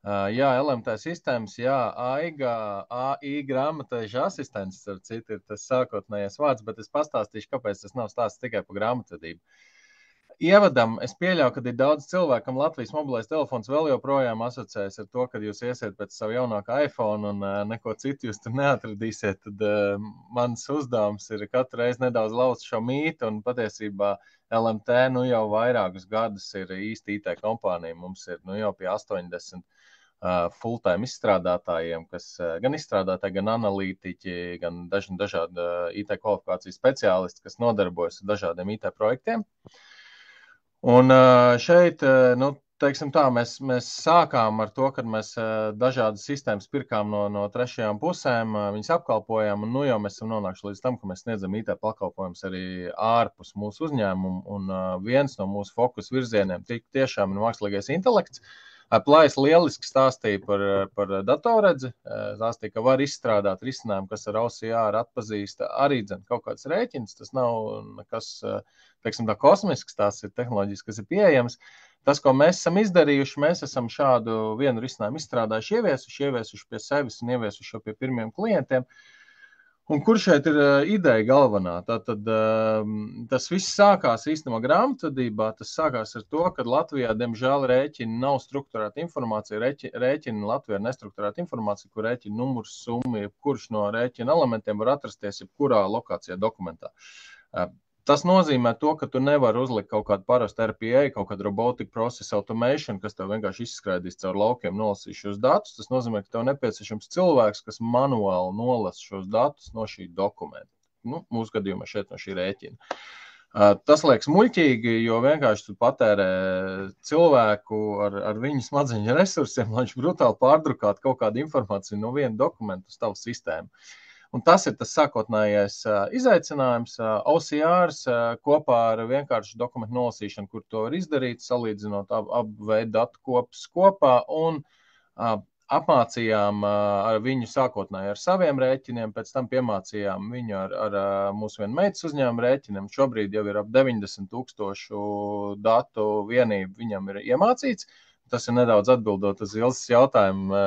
LMT sistēmas, AIGA, AI grāmatveža asistents, ar citu ir tas sākotnējais vārds, bet es pastāstīšu, kāpēc tas nav stāsts tikai par grāmatvedību. Ievadam, es pieļauju, ka ir daudz cilvēkam Latvijas mobilais telefons vēl joprojām asociējas ar to, kad jūs iesiet pēc savu jaunāku iPhone un neko citu jūs tur neatradīsiet, tad mans uzdevums ir katru reizi nedaudz lauzt šo mītu, un patiesībā LMT jau vairākus gadus ir īsti IT kompānija. Mums ir jau pie 80 full-time izstrādātājiem, kas gan izstrādātāji, gan analītiķi, gan dažādi IT kvalifikācijas speciālisti, kas nodarbojas ar dažādiem IT projektiem. Un šeit, teiksim tā, mēs sākām ar to, kad mēs dažādas sistēmas pirkām no trešajām pusēm, viņas apkalpojām, un jau mēs esam nonākuši līdz tam, ka mēs sniedzam IT pakalpojumus arī ārpus mūsu uzņēmumu, un viens no mūsu fokus virzieniem tiešām ir mākslīgais intelekts. Plājs lieliski stāstīja par datoredzi, stāstīja, ka var izstrādāt risinājumu, kas ar OCR atpazīst arī kaut kāds rēķins, tas nav nekas, teiksim tā, kosmisks, tās ir tehnoloģijas, kas ir pieejams. Tas, ko mēs esam izdarījuši, mēs esam šādu vienu risinājumu izstrādājuši, ieviesuši pie sevis un ieviesuši pie pirmiem klientiem. Un kur šeit ir ideja galvenā? Tātad tas viss sākās īstenībā grāmatvedībā. Tas sākās ar to, ka Latvijā, diemžēl, rēķini nav strukturēta informācija. Rēķini Latvijā ir nestrukturēta informācija, kur rēķina numurs, summa, kurš no rēķina elementiem var atrasties jebkurā lokācijā dokumentā. Tas nozīmē to, ka tu nevari uzlikt kaut kādu parastu RPA, kaut kādu robotic process automation, kas tev vienkārši izskraidīs caur laukiem, nolasīs šos datus. Tas nozīmē, ka tev nepieciešams cilvēks, kas manuāli nolasa šos datus no šī dokumenta. Mūsu gadījumā šeit no šī rēķina. Tas liekas muļķīgi, jo vienkārši tu patērē cilvēku ar viņu smadzeņu resursiem, lai viņš brutāli pārdrukātu kaut kādu informāciju no viena dokumenta uz tavu sistēmu. Un tas ir tas sākotnējais izaicinājums. OCRs kopā ar vienkāršu dokumentu nolasīšanu, kur to var izdarīt, salīdzinot abu veidu datu kopus kopā un apmācījām viņu sākotnēji ar saviem rēķiniem, pēc tam piemācījām viņu ar mūsu vienu meitas uzņēmumu rēķiniem. Šobrīd jau ir ap 90,000 datu vienību viņam ir iemācīts. Tas ir nedaudz atbildot uz Ilzes jautājumu.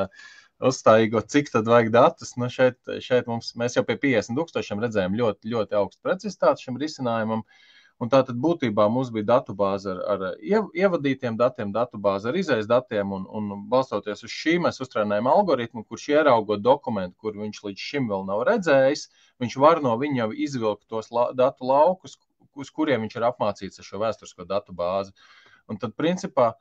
Uzstājīgo, cik tad vajag datus. Šeit mēs jau pie 50,000 redzējām ļoti, ļoti augstu precizitāti šim risinājumam. Un tātad būtībā mums bija datubāze ar ievadītiem datiem, datubāze ar izejas datiem, un balstoties uz šī mēs uztrenējam algoritmu, kurš ieraugot dokumentu, kur viņš līdz šim vēl nav redzējis, viņš var no viņa jau izvilkt tos datu laukus, uz kuriem viņš ir apmācīts ar šo vēsturisko datubāzi. Un tad, principā,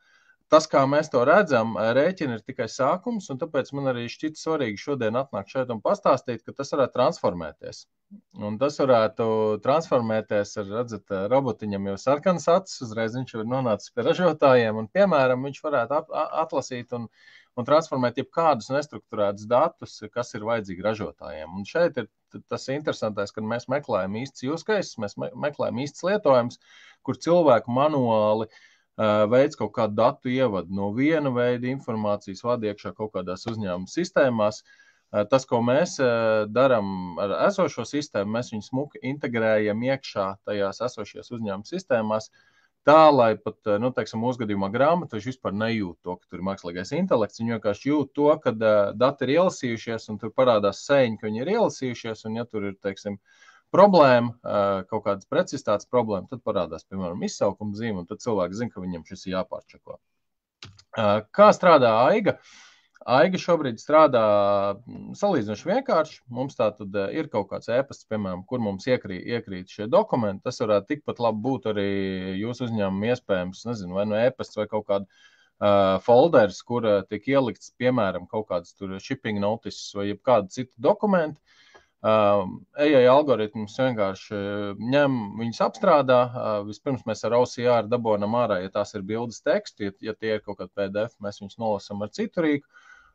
tas, kā mēs to redzam, rēķini ir tikai sākums, un tāpēc man arī šķita svarīgi šodien atnākt šeit un pastāstīt, ka tas varētu transformēties. Un tas varētu transformēties ar, redzat, robotiņam jau sarkanas acis, uzreiz viņš ir nonācis pie ražotājiem, un, piemēram, viņš varētu atlasīt un transformēt jebkādus nestrukturētus datus, kas ir vajadzīgi ražotājiem. Un šeit ir tas interesantais, kad mēs meklējam īsts use case, mēs meklējam īsts lietojums, kur cilvēku manuāli veids kaut kādu datu ievadu no viena veida informācijas vada iekšā kaut kādās uzņēmuma sistēmās. Tas, ko mēs darām ar esošo sistēmu, mēs viņu smuki integrējam iekšā tajās esošajās uzņēmuma sistēmās, tā, lai pat, teiksim, mūsu gadījumā grāmatveži vispār nejūt to, ka tur ir mākslīgais intelekts. Viņi vienkārši jūt to, ka dati ir ielasījušies un tur parādās sēņi, ka viņi ir ielasījušies, un ja tur ir, teiksim, problēma, kaut kādas precizitātes problēma, tad parādās, piemēram, izsaukuma zīme, un tad cilvēki zina, ka viņam šis ir jāpārčako. Kā strādā AIGA? AIGA šobrīd strādā salīdzinoši vienkārši. Mums tātad ir kaut kāds e-pasts, piemēram, kur mums iekrīt šie dokumenti. Tas varētu tikpat labi būt arī jūsu uzņēmumu iespējams, nezinu, vai no e-pasts vai kaut kādu folders, kur tiek ielikts, piemēram, kaut kādas tur shipping notices vai jebkāda cita dokumenta. AI algoritmus vienkārši ņem, viņus apstrādā. Vispirms mēs ar OCR dabonam ārā, ja tās ir bildes teksti, ja tie ir kaut kādi PDF, mēs viņus nolasam ar citu rīku.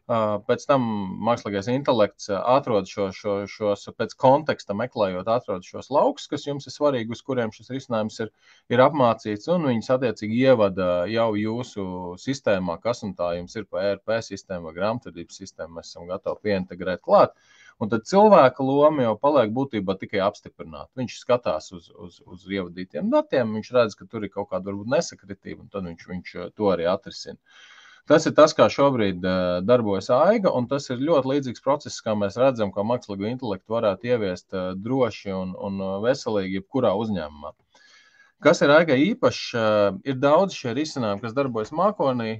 Pēc tam mākslīgais intelekts atrod šos pēc konteksta meklējot, atrod šos laukus, kas jums ir svarīgi, uz kuriem šis risinājums ir apmācīts, un viņus attiecīgi ievada jau jūsu sistēmā, kas un tā jums ir pa ERP sistēmu vai grāmatvedības sistēmu, mēs esam gatavi pieintegrēt klāt. Un tad cilvēka loma jau paliek būtībā tikai apstiprināt. Viņš skatās uz ievadītiem datiem, viņš redz, ka tur ir kaut kāda varbūt nesakritība, un tad viņš to arī atrisina. Tas ir tas, kā šobrīd darbojas AIGA, un tas ir ļoti līdzīgs process, kā mēs redzam, kā mākslīgo intelektu varētu ieviest droši un veselīgi jebkurā uzņēmumā. Kas ir AIGA īpašs? Ir daudz šie risinājumi, kas darbojas mākonī.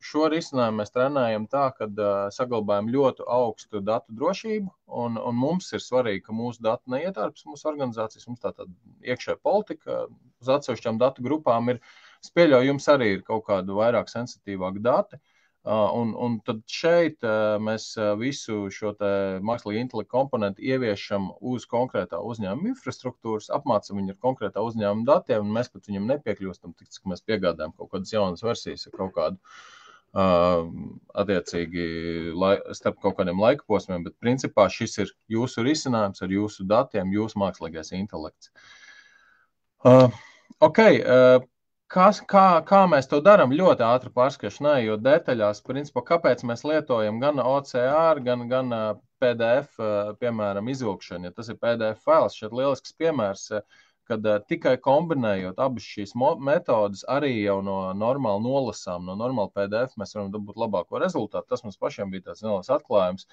Šo risinājumu mēs trenējam tā, ka saglabājam ļoti augstu datu drošību, un mums ir svarīgi, ka mūsu dati neiet ārpus mūsu organizācijas. Mums tā iekšē politika uz atsevišķām datu grupām ir. Es pieļauju, jums arī ir kaut kādu vairāk sensitīvāku dati. Un tad šeit mēs visu šo te mākslīgo intelektu komponentu ieviešam uz konkrētā uzņēmuma infrastruktūras, apmācam viņu ar konkrētā uzņēmuma datiem, un mēs pat viņam nepiekļūstam, tik cik mēs piegādājam kaut kādas jaunas versijas ar kaut kādu attiecīgi starp kaut kādiem laika posmiem, bet principā šis ir jūsu risinājums ar jūsu datiem, jūsu mākslīgais intelekts. Kā mēs to darām? Ļoti ātri pārskatīšanai, jo detaļās, principā, kāpēc mēs lietojam gan OCR, gan PDF, piemēram, izvilkšanu. Ja tas ir PDF fails, šeit lielisks piemērs, kad tikai kombinējot abas šīs metodas, arī jau no normāli nolasām, no normāli PDF, mēs varam dabūt labāko rezultātu. Tas mums pašiem bija tāds neliels atklājums,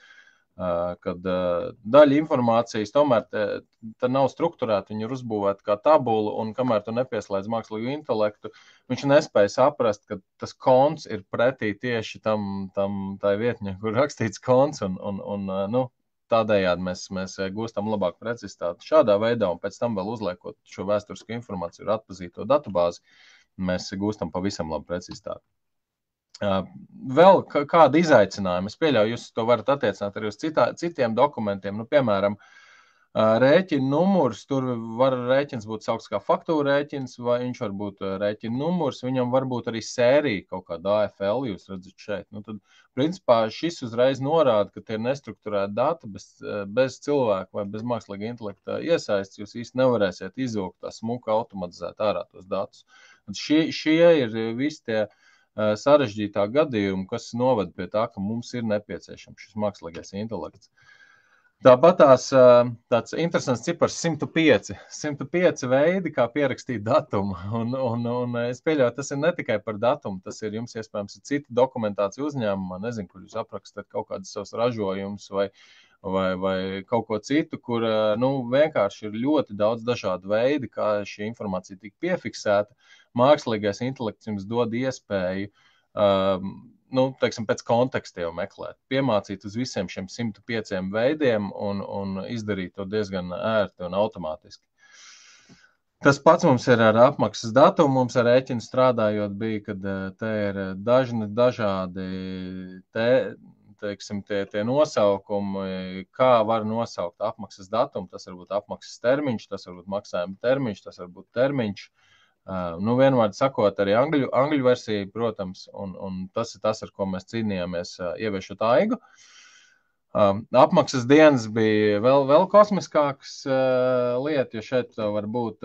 kad daļa informācijas tomēr tā nav strukturēta, viņa ir uzbūvēta kā tabula, un kamēr tu nepieslēdz mākslīgu intelektu, viņš nespēja saprast, ka tas konts ir pretī tieši tai vietņai, kur rakstīts konts, un tādējādi mēs gūstam labāku precizitāti šādā veidā, un pēc tam vēl uzliekot šo vēsturisko informāciju ar atpazīto datubāzi, mēs gūstam pavisam labu precizitāti. Vēl kāda izaicinājuma? Es pieļauju, jūs to varat attiecināt arī uz citiem dokumentiem. Nu, piemēram, rēķina numurs, tur var rēķins būt saukts kā faktūra rēķins, vai viņš var būt rēķina numurs, viņam var būt arī sērija, kaut kāda AFL, jūs redzat šeit. Nu, tad, principā, šis uzreiz norāda, ka tie ir nestrukturēti dati, bez cilvēka vai bez mākslīga intelekta iesaists, jūs īsti nevarēsiet izvilkt tā smuka automatizēt ārā tos datus. Un šie ir visi tie sarežģītā gadījuma, kas noved pie tā, ka mums ir nepieciešams šis mākslīgais intelekts. Tāpat tāds interesants cipars 105. 105 veidi, kā pierakstīt datumu. Un es pieļauju, tas ir ne tikai par datumu, tas ir jums iespējams cita dokumentācija uzņēmumā, nezinu, kur jūs aprakstat kaut kādus savus ražojumus vai kaut ko citu, kur vienkārši ir ļoti daudz dažādu veidi, kā šī informācija tika piefiksēta. Mākslīgais intelekts jums dod iespēju, teiksim, pēc konteksta jau meklēt, piemācīt uz visiem šiem 105 veidiem un izdarīt to diezgan ērti un automātiski. Tas pats mums ir ar apmaksas datumu, mums ar rēķinu strādājot bija, kad te ir dažādi tie nosaukumi, kā var nosaukt apmaksas datumu, tas var būt apmaksas termiņš, tas var būt maksājuma termiņš, tas var būt termiņš. Vienmēr sakot, arī angļu versija, protams, un tas ir tas, ar ko mēs cīnījāmies ieviešot aigu. Apmaksas dienas bija vēl kosmiskāks lieta, jo šeit var būt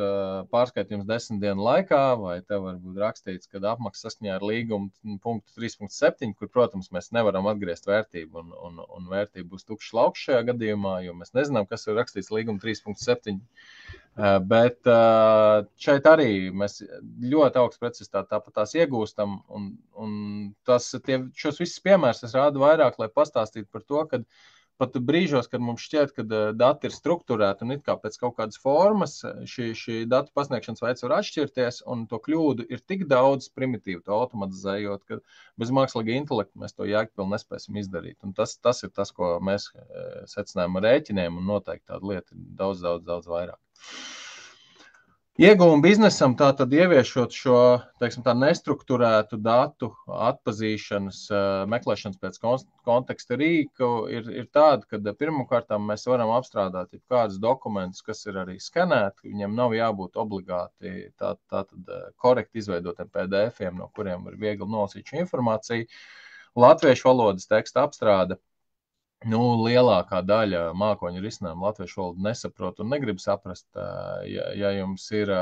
pārskaitījums 10 dienu laikā, vai te var būt rakstīts, kad apmaksas saskaņā ar līgumu punktu 3.7, kur, protams, mēs nevaram atgriezt vērtību, un vērtība būs tukšs lauks šajā gadījumā, jo mēs nezinām, kas ir rakstīts līguma 3.7. Bet šeit arī mēs ļoti augstu precizitāti tāpat tās iegūstam, un šos visus piemērus es rādu vairāk, lai pastāstītu par to, ka pat brīžos, kad mums šķiet, ka dati ir strukturēti un it kā pēc kaut kādas formas, šī datu pasniegšanas veids var atšķirties, un to kļūdu ir tik daudz primitīvi to automatizējot, ka bez mākslīga intelekta mēs to jēgpilni nespēsim izdarīt. Un tas ir tas, ko mēs secinājām ar rēķiniem, un noteikti tāda lieta ir daudz vairāk. Ieguvumi biznesam tātad ieviešot šo, teiksim, tā nestrukturētu datu atpazīšanas, meklēšanas pēc konteksta rīku ir tāda, ka pirmkārtām mēs varam apstrādāt kādus dokumentus, kas ir arī skanēti, viņiem nav jābūt obligāti tātad korekti izveidotiem PDF-iem, no kuriem var viegli nolasīt šo informāciju. Latviešu valodas teksta apstrāde. Lielākā daļa mākoņu risinājumu latviešu valodu nesaprot un negrib saprast. Ja jums ir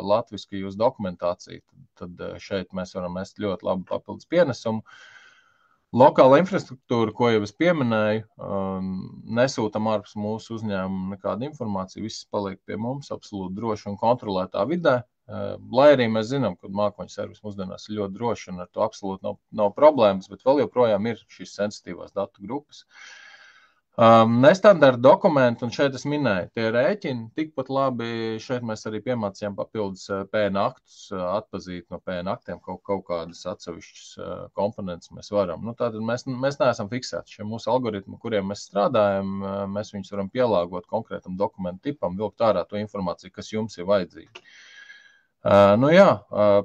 latviski jūsu dokumentācija, tad šeit mēs varam nest ļoti labu papildus pienesumu. Lokāla infrastruktūra, ko jau es pieminēju, nesūtam ārpus mūsu uzņēmumu nekādu informāciju, viss paliek pie mums absolūti droši un kontrolētā vidē. Lai arī mēs zinām, ka mākoņu servis mūsdienās ir ļoti droši un ar to absolūti nav problēmas, bet vēl joprojām ir šīs sensitīvās datu grupas. Nestandarta dokumenti, un šeit es minēju, tie rēķini, tikpat labi, šeit mēs arī piemācījām papildus PN aktus, atpazīt no PN aktiem kaut kādas atsevišķas komponentes mēs varam. Tātad mēs neesam fiksēti šie mūsu algoritmi, kuriem mēs strādājam, mēs viņus varam pielāgot konkrētam dokumentu tipam, vilkt ārā to informāciju, kas jums ir vajadzīga.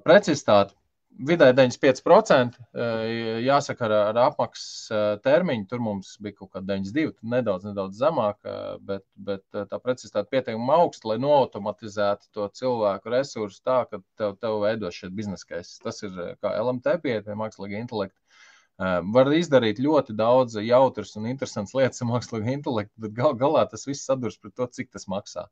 Precizitāte. vidēji 95%, jāsaka ar apmaksas termiņu, tur mums bija kaut kā 92, nedaudz zemāk, bet tā precizitāte pietiekami augsta, lai noautomatizētu to cilvēku resursu tā, ka tev veido šeit biznesa cases. Tas ir kā LMT pieiet pie mākslīga intelekta. Var izdarīt ļoti daudz jautras un interesants lietas ar mākslīgu intelektu, bet galā tas viss sadurs pret to, cik tas maksā.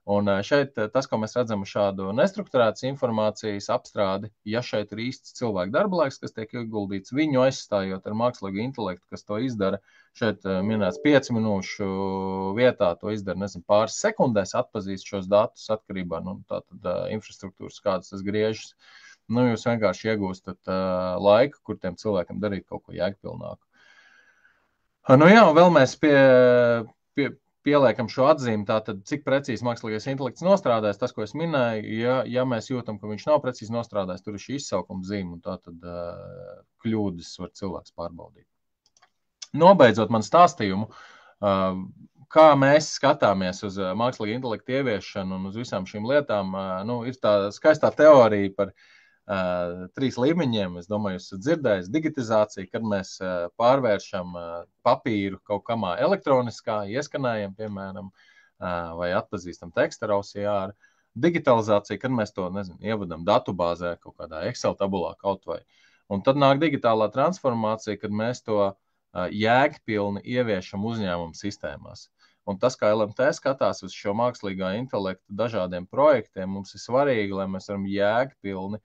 Un šeit tas, ko mēs redzam šādu nestrukturētas informācijas apstrādi, ja šeit ir īsts cilvēku darba laiks, kas tiek ieguldīts, viņu aizstājot ar mākslīgu intelektu, kas to izdara, šeit minēts 5 minūšu vietā, to izdara, pāris sekundēs atpazīst šos datus atkarībā, tātad infrastruktūras, kādas tas griežas. Jūs vienkārši iegūstat laiku, kur tiem cilvēkiem darīt kaut ko jēgpilnāku. Vēl mēs pieliekam šo atzīmi, tātad, cik precīzi mākslīgais intelekts nostrādājas, tas, ko es minēju, ja mēs jūtam, ka viņš nav precīzi nostrādājis, tur ir šī izsaukuma zīme, un tātad kļūdas var cilvēks pārbaudīt. Nobeidzot man stāstījumu, kā mēs skatāmies uz mākslīgu intelektu ieviešanu un uz visām šīm lietām, ir tā skaistā teorija par 3 līmeņiem, es domāju, jūs esat dzirdējis, digitizācija, kad mēs pārvēršam papīru kaut kamā elektroniskā, ieskanējam, piemēram, vai atpazīstam tekstu ar OCR. Digitalizācija, kad mēs to, ievadam datubāzē, kaut kādā Excel tabulā kaut vai. Un tad nāk digitālā transformācija, kad mēs to jēgpilni ieviešam uzņēmumu sistēmās. Un tas, kā LMT skatās uz šo mākslīgā intelektu dažādiem projektiem, mums ir svarīgi, lai mēs varam jēgpilni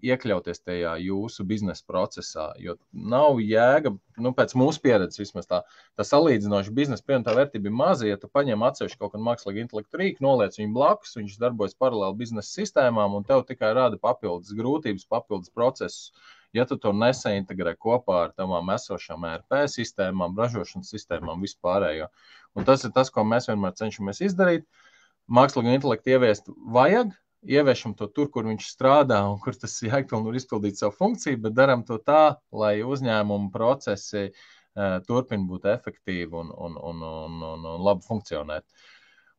iekļauties tajā jūsu biznesa procesā, jo nav jēga, pēc mūsu pieredzes vismaz tā salīdzinoši biznesa pievienotā vērtība ir maza, ja tu paņem atsevišķi kaut kādu mākslīgu intelektu rīku, noliec viņu blakus, viņš darbojas paralēli biznesa sistēmām un tev tikai rada papildus grūtības, papildus procesus, ja tu to nesaintegrē kopā ar tavām esošām ERP sistēmām, ražošanas sistēmām, vispārējo. Un tas ir tas, ko mēs vienmēr cenšamies izdarīt. Mākslīgu intelektu ieviest vajag, ieviešam to tur, kur viņš strādā un kur tas jēgpilni var izpildīt savu funkciju, bet daram to tā, lai uzņēmumu procesi turpina būt efektīvi un labi funkcionēt.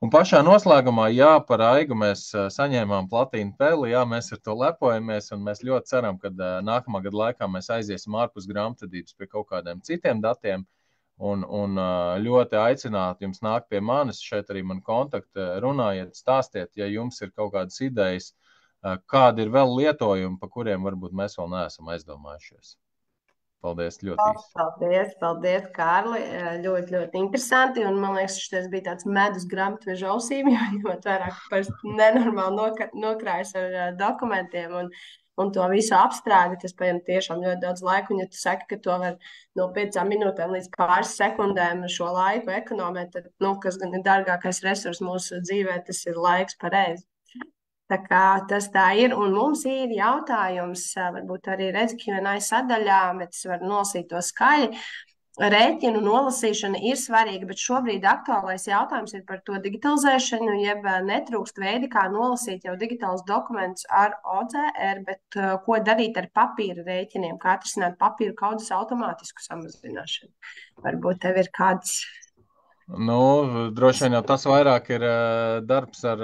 Un pašā noslēgumā, par Aigu mēs saņēmām platīnu peli, mēs ar to lepojamies un mēs ļoti ceram, ka nākamā gada laikā mēs aiziesim ārpus grāmatvedības pie kaut kādiem citiem datiem. Un ļoti aicinātu jums nākt pie manis, šeit arī man kontakti, runājiet, stāstiet, ja jums ir kaut kādas idejas, kādi ir vēl lietojumi, pa kuriem varbūt mēs vēl neesam aizdomājušies. Paldies, ļoti īsi. Paldies, Kārli. Ļoti, ļoti interesanti, un man liekas, šis bija tāds medus grāmatvežu ausīm, jo ņemot vairāk par nenormāli nokrājas ar dokumentiem un to visu apstrādi, tas paņem tiešām ļoti daudz laika, un ja tu saki, ka to var no 5 minūtēm līdz pāris sekundēm šo laiku ekonomēt, tad, kas gan ir dārgākais resurs mūsu dzīvē, tas ir laiks pareizi. Tā kā tas tā ir, un mums ir jautājums, varbūt arī redz Q&A sadaļā, bet es varu nolasīt to skaļi. Rēķinu nolasīšana ir svarīga, bet šobrīd aktuālais jautājums ir par to digitalizēšanu, jeb netrūkst veidi, kā nolasīt jau digitālus dokumentus ar OCR, bet ko darīt ar papīra rēķiniem, kā atrisināt papīra kaudzes automātisku samazināšanu. Varbūt tev ir kāds... Droši vien jau tas vairāk ir darbs ar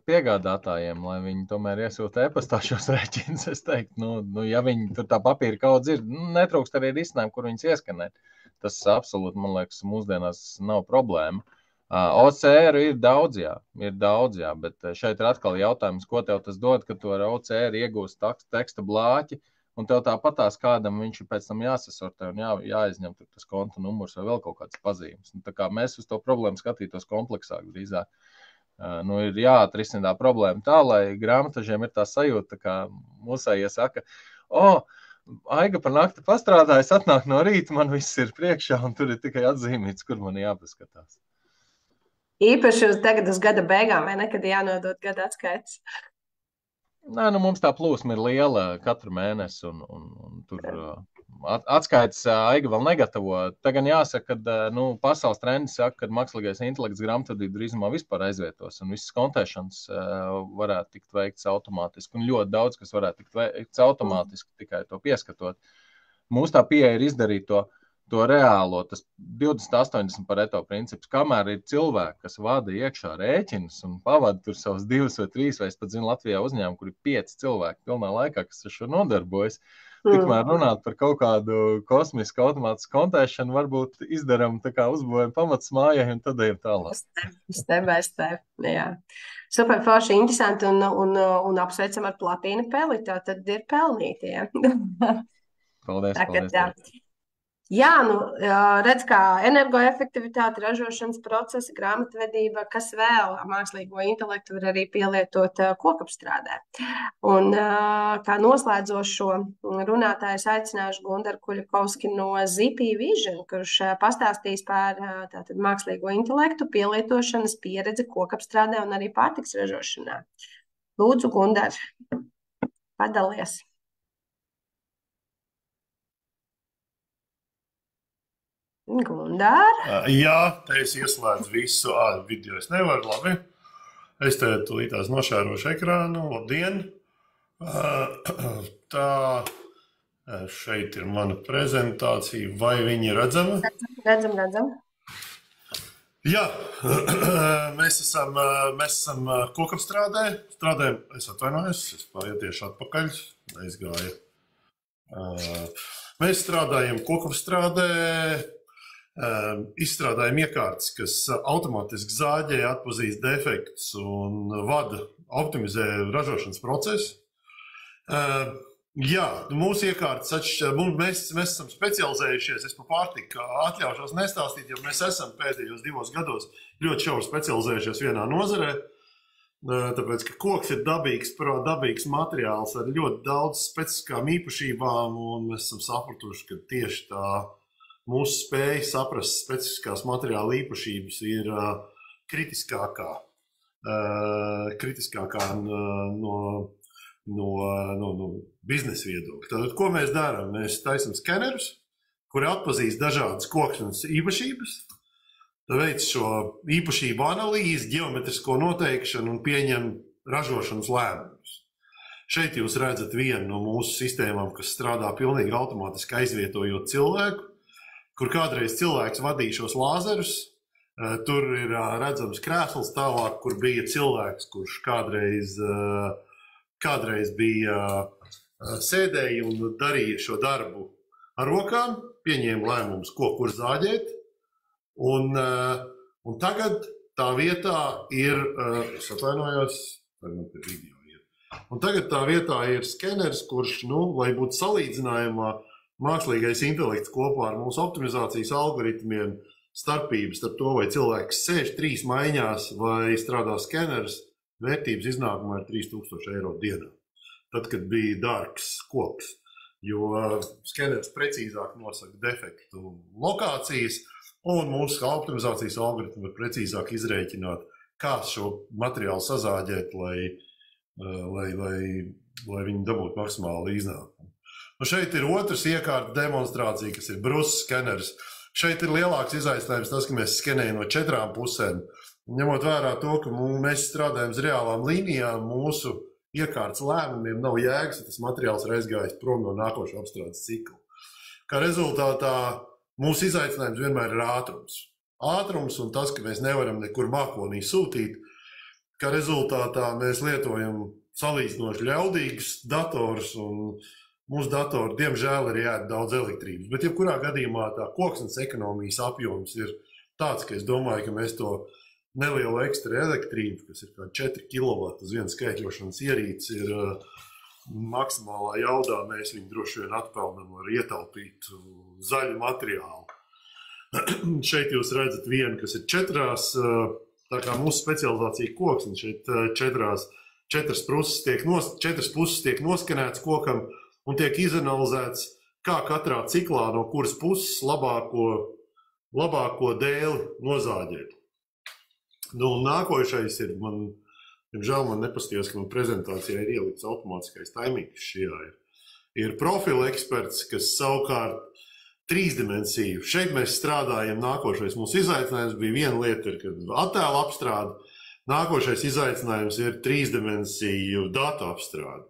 piegādātājiem, lai viņi tomēr iesūta e-pastā šos rēķinus. Es teiktu, ja viņi tur tā papīra kaudze ir, netrūkst arī risinājumu, kur viņus ieskanēt. Tas absolūti, man liekas, mūsdienās nav problēma. OCR ir daudz, jā, bet šeit ir atkal jautājums, ko tev tas dod, ka tu ar OCR iegūst teksta blāķi, un tev tāpatās kādam viņš ir pēc tam jāsasortē un jāizņem tas konta numurs vai vēl kaut kāds pazīmes. Tā kā mēs uz to problēmu skatītos kompleksāk drīzāk. Ir jāatrisina tā problēma tā, lai grāmatažiem ir tā sajūta, kā mūsējie saka, Aiga par nakti pastrādājas, atnāk no rīta, man viss ir priekšā, un tur ir tikai atzīmīts, kur man jāpaskatās. Īpaši tagad uz gada beigām, vai nekad jānodot gada atskaites? Mums tā plūsma ir liela katru mēnesi, un tur atskaites Aiga vēl negatavo. Tagad jāsaka, ka pasaules trendi saka, ka mākslīgais intelekts grāmatvedību drīzumā vispār aizvietos, un visas kontēšanas varētu tikt veikts automātiski, un ļoti daudz, kas varētu tikt veikts automātiski, tikai to pieskatot. Mūsu tā pieeja ir izdarīt to to reālo, tas 20-80 Pareto princips, kamēr ir cilvēki, kas vada iekšā rēķinus un pavada tur savus 2 vai 3, vai es pat zinu Latvijā uzņēmumu, kur ir 5 cilvēki pilnā laikā, kas ar šo nodarbojas, tikmēr runāt par kaut kādu kosmisku automātisku kontēšanu, varbūt izdaram tā kā uzbūvējam pamats mājai un tad ejam tālāk. Step by step, jā. Super forši, interesanti un apsveicam ar platīna peli, tā tad ir pelnīti, jā. Paldies. Jā, redz, kā energoefektivitāte, ražošanas procesi, grāmatvedība, kas vēl mākslīgo intelektu var arī pielietot kokapstrādē. Un kā noslēdzošo runātājs aicināšu Gundaru Kuļakovski no ZP Vision, kurš pastāstīs par tātad mākslīgo intelektu pielietošanas pieredzi kokapstrādē un arī pārtiks ražošanā. Lūdzu, Gundar, padalies. Gundar? Jā, te es ieslēdzu visu. Video es nevaru, labi. Es te tūlītās nošērošu ekrānu. Labdien! Tā, šeit ir mana prezentācija. Vai viņi ir redzama? Redzam. Jā, mēs esam kokapstrādē. Strādājam, es atvainojos, es pārēju tieši atpakaļ. Aizgāju. Mēs strādājam kokapstrādē. Izstrādājam iekārtas, kas automātiski zāģē, atpazīst defektus un optimizē ražošanas procesu. Jā, mūsu iekārtas, mēs esam specializējušies, es par pārtiku atļaušos nestāstīt, jo mēs esam pēdējos 2 gados ļoti šauri specializējušies vienā nozarē, tāpēc, ka koks ir dabīgs materiāls ar ļoti daudz specifiskām īpašībām, un mēs esam sapratuši, ka tieši tā mūsu spēja saprast specifiskās materiāla īpašības ir kritiskākā no biznesa viedokļa. Tātad, ko mēs darām? Mēs taisam skenerus, kuri atpazīst dažādas kokšanas īpašības, veic šo īpašību analīzi, ģeometrisko noteikšanu un pieņem ražošanas lēmumus. Šeit jūs redzat vienu no mūsu sistēmām, kas strādā pilnīgi automātiski aizvietojot cilvēku, kur kādreiz cilvēks vadīja šos lāzerus, tur ir redzams krēsls tālāk, kur bija cilvēks, kurš kādreiz bija sēdēja un darīja šo darbu ar rokām, pieņēma lēmumus, kur zāģēt, un tagad tā vietā ir, es atvainojos, un tagad tā vietā ir skeneris, kurš, lai būtu salīdzinājumā, mākslīgais intelekts kopā ar mūsu optimizācijas algoritmiem starpības starp to, vai cilvēks sēž 3 maiņās vai strādā skeneris, vērtības iznākumā ir 3000 eiro dienā. Tad, kad bija dārgs koks, jo skeneris precīzāk nosaka defektu lokācijas, un mūsu optimizācijas algoritmi var precīzāk izrēķināt, kā šo materiālu sazāģēt, lai viņi dabūtu maksimāli iznākumu. Un šeit ir otrs iekārta demonstrācija, kas ir brusas skeneris. Šeit ir lielāks izaicinājums tas, ka mēs skenējam no 4 pusēm. Ņemot vērā to, ka mēs strādājam uz reālām līnijām, mūsu iekārtas lēmumiem nav jēgas, ja tas materiāls ir aizgājis prom no nākošā apstrādes cikla. Kā rezultātā mūsu izaicinājums vienmēr ir ātrums. Ātrums un tas, ka mēs nevaram nekur mākonī sūtīt, kā rezultātā mēs lietojam salīdzinoši ļaudīgus datorus un mūsu datori, diemžēl, ir jāēd daudz elektrības, bet jebkurā gadījumā tā koksnes ekonomijas apjoms ir tāds, ka es domāju, ka mēs to nelielu ekstra elektrību, kas ir kā 4 kW uz vienu skaitļošanas ierīci, ir maksimālā jaudā, mēs viņu droši vien atpelnam ar ietaupītu zaļu materiālu. Šeit jūs redzat vienu, kas ir 4, tā kā mūsu specializācija koks, un šeit 4 puses tiek noskanēts kokam, un tiek izanalizēts, kā katrā ciklā no kuras puses labāko dēli nozāģēt. Nākošais ir, diemžēl man nepastījās, ka man prezentācijā ir ielikts automātiskais taimings šajā ir profila eksperts, kas savukārt 3-dimensiju. Šeit mēs strādājam, nākošais mūsu izaicinājums bija viena lieta, kad attēla apstrāde, nākošais izaicinājums ir 3-dimensiju datu apstrāde.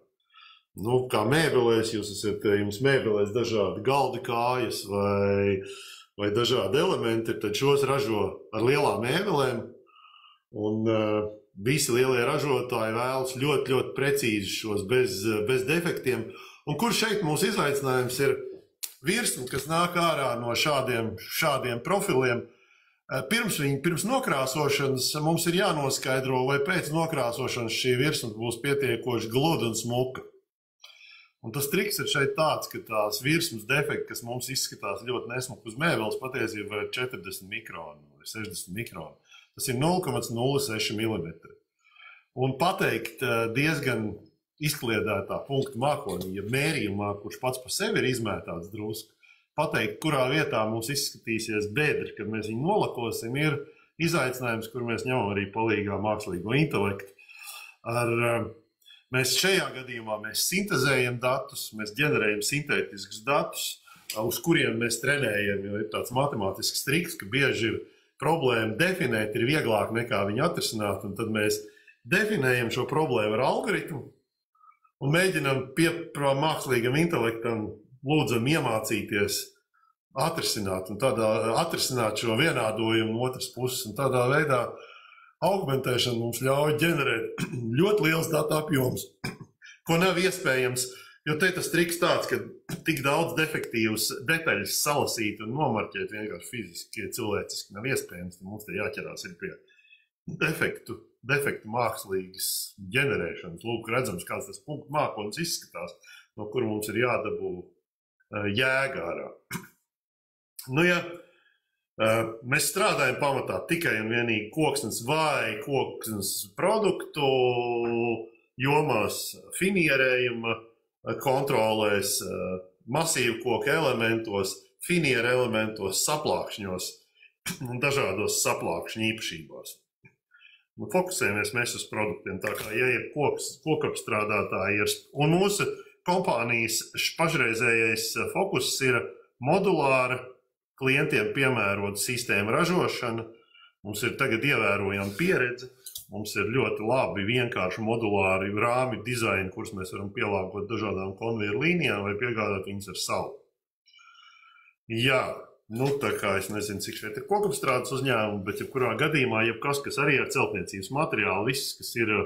Nu, kā mēbelēs, jums mēbelēs dažādi galdi kājas vai dažādi elementi, tad šos ražo ar lielām mēbelēm. Un visi lielie ražotāji vēlas ļoti, ļoti precīzi šos bez defektiem. Un kur šeit mūsu izaicinājums ir virsma, kas nāk ārā no šādiem profiliem. Pirms nokrāsošanas mums ir jānoskaidro, vai pēc nokrāsošanas šī virsma būs pietiekoši gluda un smuka. Un tas triks ir šeit tāds, ka tās virsmas defekti, kas mums izskatās ļoti nesmuki uz mēbeles, patiesībā ir 40 mikroni vai 60 mikroni. Tas ir 0,06 mm. Un pateikt diezgan izkliedētā punktu mākonī, ja mērījumā, kurš pats par sevi ir izmētāts drusku, pateikt, kurā vietā mums izskatīsies bedri, kad mēs viņu nolakosim, ir izaicinājums, kur mēs ņemam arī palīgā mākslīgo intelektu. Mēs šajā gadījumā sintezējam datus, mēs ģenerējam sintētiskus datus, uz kuriem mēs trenējam, jo ir tāds matemātisks triks, ka bieži ir problēma definēt, ir vieglāk nekā viņu atrisināt, un tad mēs definējam šo problēmu ar algoritmu un mēģinam mākslīgam intelektam lūdzam iemācīties atrisināt, un atrisināt šo vienādojumu no otras puses, un tādā veidā augmentēšana mums ļauj ģenerēt ļoti liels datu apjoms, ko nav iespējams, jo te tas triks tāds, ka tik daudz defektīvas detaļas salasīt un nomarķēt vienkārši fiziski, cilvēciski nav iespējams, tad mums te jāķerās ir pie defektu mākslīgas ģenerēšanas. Lūk, redzams, kāds tas punktu mākonis izskatās, no kura mums ir jādabū jēga ārā. Nu, ja mēs strādājam pamatā tikai un vienīgi koksnes vai koksnes produktu jomās, finierējuma kontrolēs, masīvu koku elementos, finiera elementos, saplākšņos un dažādos saplākšņu īpašībās. Nu, fokusējamies mēs uz produktiem, tā kā, ja ir kokapstrādātāji ir, un mūsu kompānijas pašreizējais fokus ir modulāra, klientiem piemērota sistēma ražošana. Mums ir tagad ievērojama pieredze, mums ir ļoti labi vienkārši modulāri rāmi dizaini, kurus mēs varam pielāgot dažādām konvejeru līnijām vai piegādāt viņus ar savu. Jā, nu tā kā es nezinu, cik šeit ir kokapstrādes uzņēmumi, bet jebkurā gadījumā, jebkas, kas arī ar celtniecības materiālu, viss, kas ir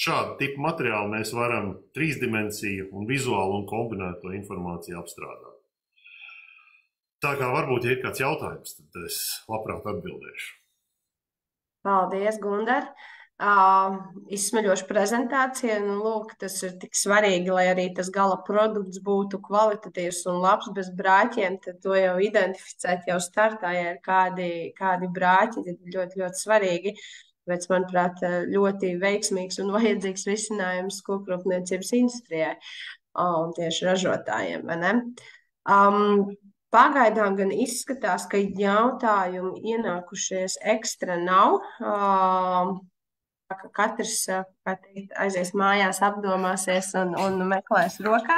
šāda tipa materiāli, mēs varam trīsdimensiju un vizuālu un kombinēto informāciju apstrādāt. Tā kā varbūt, ja ir kāds jautājums, tad es labprāt atbildēšu. Paldies, Gundar. Izsmeļoša prezentācija. Nu, lūk, tas ir tik svarīgi, lai arī tas gala produkts būtu kvalitatīvs un labs bez brāķiem, tad to jau identificēt jau startā, ja ir kādi brāķi, tad ļoti, ļoti svarīgi. Bet, manuprāt, ļoti veiksmīgs un vajadzīgs risinājums kokrūpniecības industrijai un tieši ražotājiem, vai ne? Pagaidām gan izskatās, ka jautājumi ienākušies ekstra nav. Katrs aizies mājās, apdomāsies un meklēs rokā.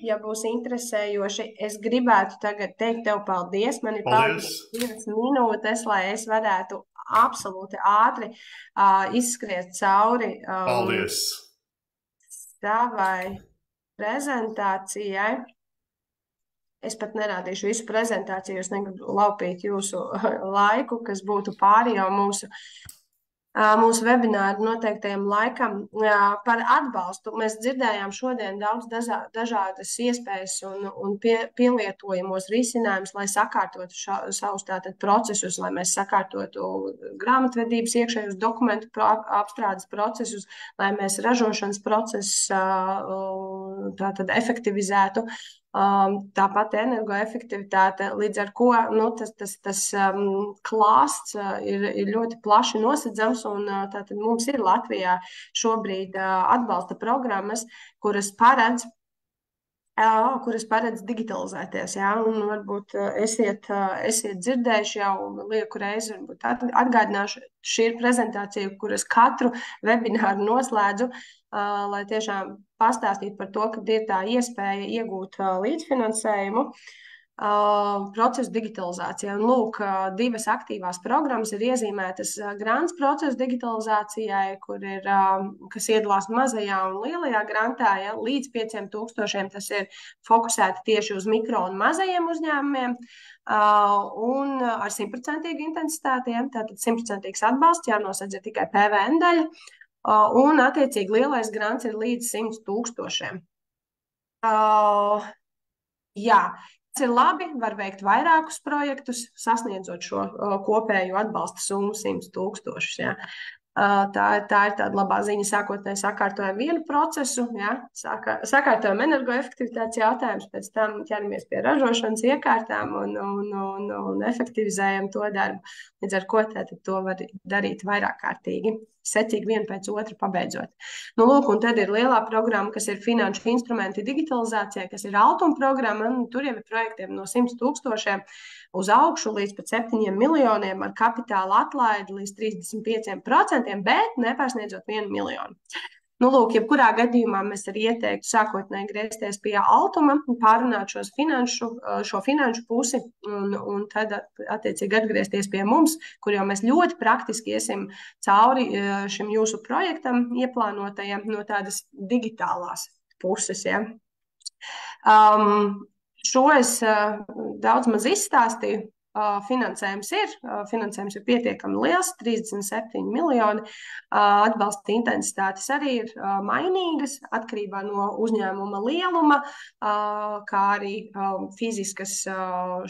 Ja būs interesējoši, es gribētu tagad teikt tev paldies. Man ir paldies 5 minūtes, lai es varētu absolūti ātri izskriet cauri savai prezentācijai. Es pat nerādīšu visu prezentāciju, es negribu laupīt jūsu laiku, kas būtu pāri jau mūsu webināru noteiktajam laikam. Par atbalstu mēs dzirdējām šodien daudz dažādas iespējas un pielietojamos risinājumus, lai sakārtotu savus tātad procesus, lai mēs sakārtotu grāmatvedības iekšējos dokumentu apstrādes procesus, lai mēs ražošanas procesus tātad efektivizētu. Tāpat energoefektivitāte, līdz ar ko tas klāsts ir ļoti plaši nosedzams, un tātad mums ir Latvijā šobrīd atbalsta programmas, kuras paredz digitalizēties, jā, un varbūt esiet dzirdējuši jau lieku reizi, varbūt atgādināšu, šī ir prezentācija, kuras katru webināru noslēdzu, lai tiešām pastāstītu par to, ka ir tā iespēja iegūt līdzfinansējumu. procesu digitalizācijā. Un, lūk, divas aktīvās programmas ir iezīmētas grants procesu digitalizācijai, kas iedalās mazajā un lielajā grantā, ja, līdz 5,000. Tas ir fokusēti tieši uz mikro un mazajiem uzņēmumiem. Un ar 100% intensitāti, ja, tātad 100% atbalsts, jānosedz ir tikai PVN daļa. Un, attiecīgi, lielais grants ir līdz 100,000. Jā. Tas ir labi, var veikt vairākus projektus, sasniedzot šo kopējo atbalsta summu 100,000. Ja. Tā ir tāda labā ziņa. Sākotnēji sakārtojam vienu procesu, ja, sakārtojam energoefektivitātes jautājumus, pēc tam ķeramies pie ražošanas iekārtām un efektivizējam to darbu. Līdz ar ko to var darīt vairāk kārtīgi, secīgi vienu pēc otru pabeidzot. Nu, lūk, un tad ir lielā programma, kas ir finanšu instrumenti digitalizācijai, kas ir Altuma programma, un tur jau ir projektiem no 100,000 uz augšu līdz pat 7 miljoniem ar kapitāla atlaidi līdz 35%, bet nepārsniedzot 1 miljonu. Nu, lūk, jebkurā gadījumā mēs arī ieteiktu sākotnēji griezties pie Altuma, pārunāt šo finanšu pusi un tad attiecīgi atgriezties pie mums, kur jau mēs ļoti praktiski iesim cauri šim jūsu projektam ieplānotajam no tādas digitālās puses. Ja. Šo es daudz maz izstāstīju. Finansējums ir pietiekami liels, 37 miljoni. Atbalsta intensitātes arī ir mainīgas atkarībā no uzņēmuma lieluma, kā arī fiziskas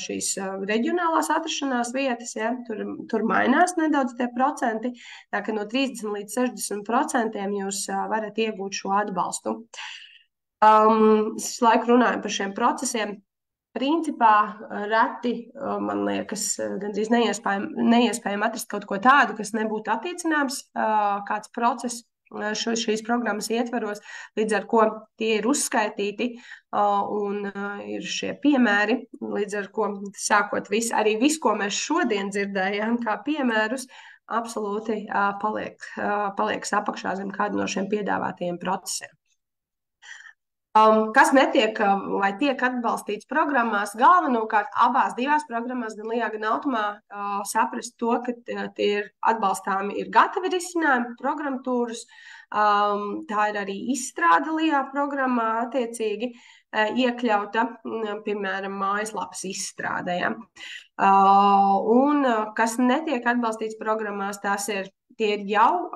šīs reģionālās atrašanās vietas. Ja, tur mainās nedaudz tie procenti, tā ka no 30 līdz 60% jūs varat iegūt šo atbalstu. Es laiku runāju par šiem procesiem. Principā reti, man liekas, gandrīz neiespējami atrast kaut ko tādu, kas nebūtu attiecināms kāds process šīs programmas ietvaros, līdz ar ko tie ir uzskaitīti un ir šie piemēri, līdz ar ko sākot arī visu, ko mēs šodien dzirdējām kā piemērus, absolūti paliek apakšā zem kādu no šiem piedāvātajiem procesiem. Kas netiek vai tiek atbalstīts programmās, galvenokārt abās divās programmās, gan LIA, gan Altumā, saprast to, ka tie ir atbalstāmi ir gatavi risinājumi, programmatūras, tā ir arī izstrāde LIA programmā attiecīgi iekļauta, piemēram, mājaslapas izstrādē. Ja. Un kas netiek atbalstīts programmās, tie ir jau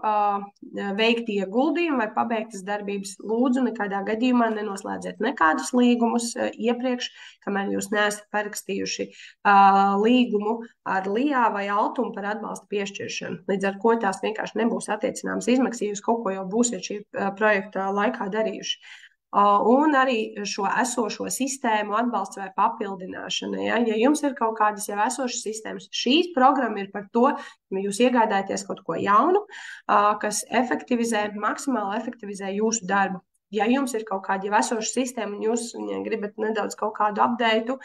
veikti ieguldījumi vai pabeigtas darbības. Lūdzu, nekādā gadījumā nenoslēdziet nekādus līgumus iepriekš, kamēr jūs neesat parakstījuši līgumu ar LIA vai Altumu par atbalsta piešķiršanu. Līdz ar ko tās vienkārši nebūs attiecināmas izmaksas, jūs kaut ko jau būsiet šī projekta laikā darījuši. Un arī šo esošo sistēmu atbalsts vai papildināšana. Ja, ja jums ir kaut kādas jau esošas sistēmas, šī programma ir par to, ka jūs iegādājaties kaut ko jaunu, kas maksimāli efektivizē jūsu darbu. Ja jums ir kaut kāda jau esoša sistēma un jūs gribat nedaudz kaut kādu update,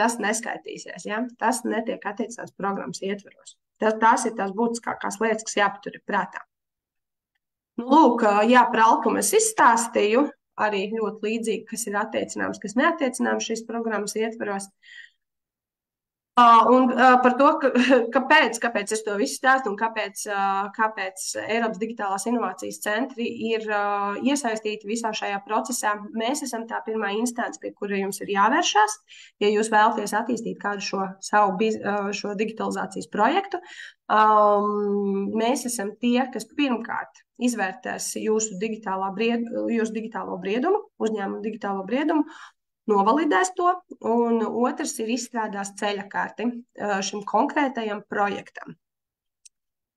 tas neskaitīsies. Ja? Tas netiek attiecināts programmas ietveros. Tās ir tās būtiskākās lietas, kas jāpatur prātā. Nu, lūk, jā, par Altumu es izstāstīju. Arī ļoti līdzīgi, kas ir attiecināms, kas neattiecināms šīs programmas ietveros. Un par to, kāpēc es to visu stāstu un kāpēc Eiropas Digitālās inovācijas centri ir iesaistīti visā šajā procesā. Mēs esam tā pirmā instance, pie kura jums ir jāvēršās, ja jūs vēlaties attīstīt kādu šo digitalizācijas projektu. Mēs esam tie, kas pirmkārt izvērtēs jūsu digitālo briedumu, uzņēmumu digitālo briedumu, novalidēs to, un otrs ir izstrādās ceļakarti šim konkrētajam projektam.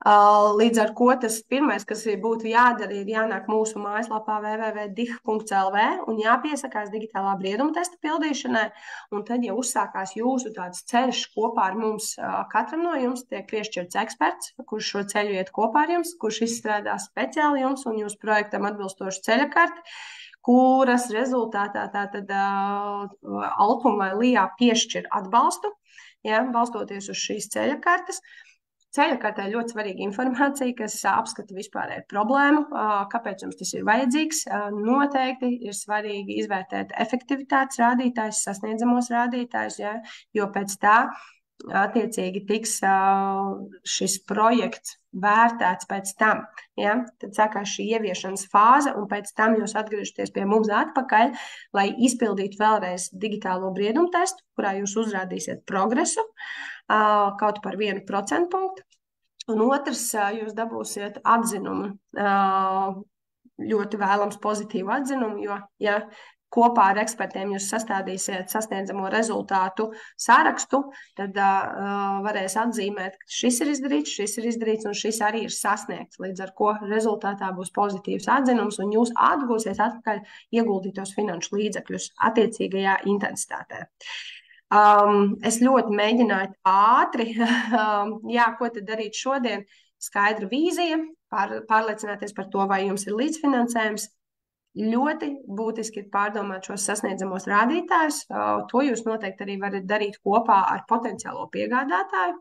Līdz ar ko tas pirmais, kas būtu jādara, ir jānāk mūsu mājaslapā www.dih.lv un jāpiesakās digitālā brieduma testa pildīšanai, un tad, ja uzsākās jūsu tāds ceļš kopā ar mums, katram no jums tiek piešķirts eksperts, kurš šo ceļu iet kopā ar jums, kurš izstrādās speciāli jums un jūsu projektam atbilstošu ceļakarti, kuras rezultātā tātad Altuma vai LIA piešķir atbalstu, ja, balstoties uz šīs ceļakartes. ceļakartē ļoti svarīga informācija, kas apskata vispārēju problēmu, kāpēc jums tas ir vajadzīgs. Noteikti ir svarīgi izvērtēt efektivitātes rādītājus, sasniedzamos rādītājus, ja, jo pēc tā attiecīgi tiks šis projekts vērtēts pēc tam. Ja? Tad sākās šī ieviešanas fāze, un pēc tam jūs atgriežaties pie mums atpakaļ, lai izpildītu vēlreiz digitālo briedumu testu, kurā jūs uzrādīsiet progresu kaut par 1% punktu. Un otrs, jūs dabūsiet atzinumu, ļoti vēlams pozitīvu atzinumu, jo, ja kopā ar ekspertiem jūs sastādīsiet sasniedzamo rezultātu sārakstu, tad varēs atzīmēt, ka šis ir izdarīts, un šis arī ir sasniegts, līdz ar ko rezultātā būs pozitīvs atzinums, un jūs atgūsiet atpakaļ ieguldītos finanšu līdzekļus attiecīgajā intensitātē. Es ļoti mēģināju ātri, ko tad darīt šodien, skaidra vīzija, pārliecināties par to, vai jums ir līdzfinansējums. Ļoti būtiski ir pārdomāt šos sasniedzamos rādītājus. To jūs noteikti arī varat darīt kopā ar potenciālo piegādātāju.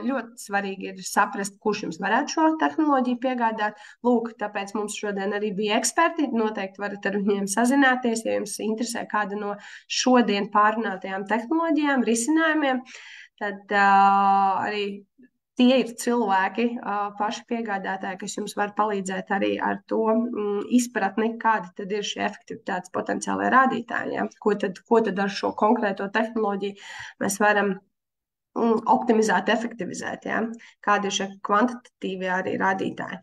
Ļoti svarīgi ir saprast, kurš jums varētu šo tehnoloģiju piegādāt. Lūk, tāpēc mums šodien arī bija eksperti. Noteikti varat ar viņiem sazināties, ja jums interesē kāda no šodien pārunātajām tehnoloģijām, risinājumiem. Tad arī tie ir cilvēki, paši piegādātāji, kas jums var palīdzēt arī ar to izpratni, kādi tad ir šie efektivitātes potenciālai rādītāji. Ja? Ko tad ar šo konkrēto tehnoloģiju mēs varam optimizēt, efektivizēt, ja? Kādi ir šie kvantitatīvie arī rādītāji.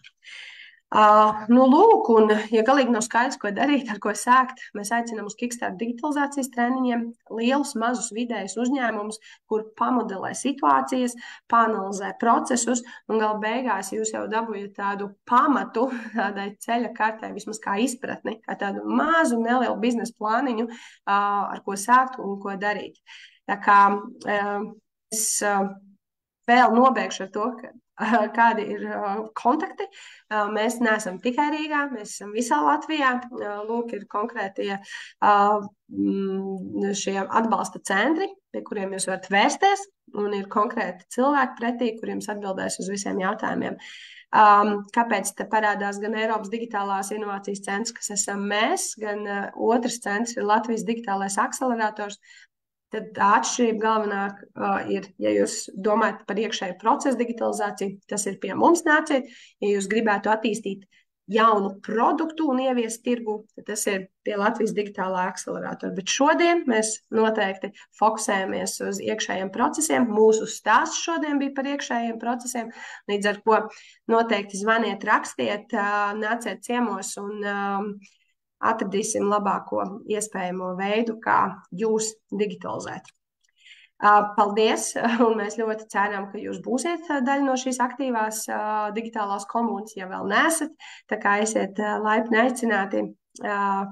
Lūk, un ja galīgi nav skaidrs, ko darīt, ar ko sākt, mēs aicinām uz Kickstart digitalizācijas treniņiem lielus, mazus, vidējus uzņēmumus, kur pamodelē situācijas, panalizē procesus, un gala beigās jūs jau dabūjat tādu pamatu tādai ceļa kartē, vismaz kā izpratni, kā tādu mazu, nelielu biznesa plāniņu, ar ko sākt un ko darīt. Tā kā es vēl nobeigšu ar to, kādi ir kontakti. Mēs neesam tikai Rīgā, mēs esam visā Latvijā. Lūk, ir konkrētie šie atbalsta centri, pie kuriem jūs varat vērsties, un ir konkrēti cilvēki pretī, kuriem atbildēs uz visiem jautājumiem. Kāpēc te parādās gan Eiropas digitālās inovācijas centrs, kas esam mēs, gan otrs centrs ir Latvijas digitālais akcelerators. Tad atšķirība galvenā ir, ja jūs domājat par iekšēju procesu digitalizāciju, tas ir pie mums nāciet. Ja jūs gribētu attīstīt jaunu produktu un ieviest tirgu, tad tas ir pie Latvijas digitālā akceleratora. Bet šodien mēs noteikti fokusējamies uz iekšējiem procesiem. Mūsu stāsts šodien bija par iekšējiem procesiem, līdz ar ko noteikti zvaniet, rakstiet, nāciet ciemos un atradīsim labāko iespējamo veidu, kā jūs digitalizēt. Paldies, un mēs ļoti ceram, ka jūs būsiet daļa no šīs aktīvās digitālās komunas, ja vēl neesat, tā kā esiet laipni aicināti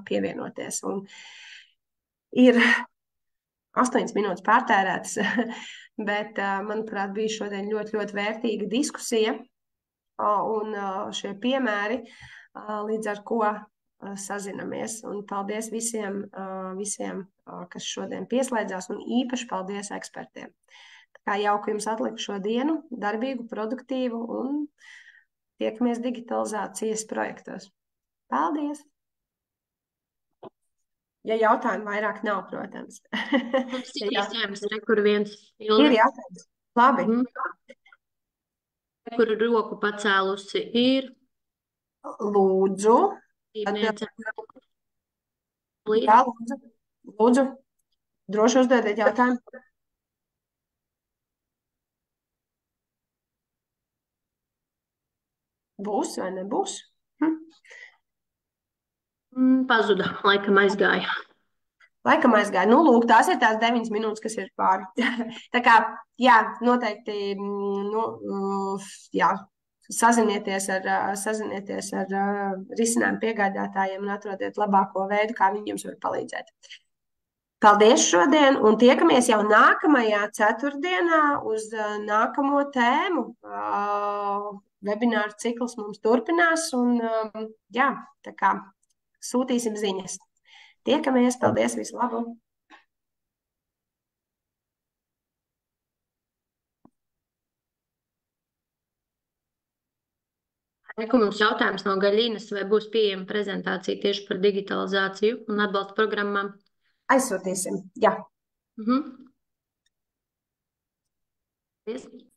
pievienoties. Un ir 8 minūtes pārtērētas, bet, manuprāt, bija šodien ļoti, ļoti vērtīga diskusija un šie piemēri, līdz ar ko sazinamies. Un paldies visiem, kas šodien pieslēdzās, un īpaši paldies ekspertiem. Tā kā jauku jums atliku šo dienu, darbīgu, produktīvu, un tiekamies digitalizācijas projektos. Paldies! Ja jautājumu vairāk nav, protams. Mums ir jautājums, kur viens ir jautājums. Labi. Kur roku pacēlusi ir? Lūdzu. Jā, lūdzu, droši uzdodiet jautājumu. Būs vai nebūs? Pazuda, laikam aizgāja. Lūk, tās ir tās 9 minūtes, kas ir pāri. Tā kā, jā, noteikti, jā. Sazinieties ar risinājumu piegādātājiem un atrodiet labāko veidu, kā viņi jums var palīdzēt. Paldies šodien, un tiekamies jau nākamajā ceturtdienā uz nākamo tēmu. Webināru cikls mums turpinās, un jā, tā kā sūtīsim ziņas. Tiekamies, paldies, visu labu! Reku mums jautājums no Gaļinas, vai būs pieejama prezentācija tieši par digitalizāciju un atbalsta programmām? Aizsūtīsim, jā. Mhm. Paldies.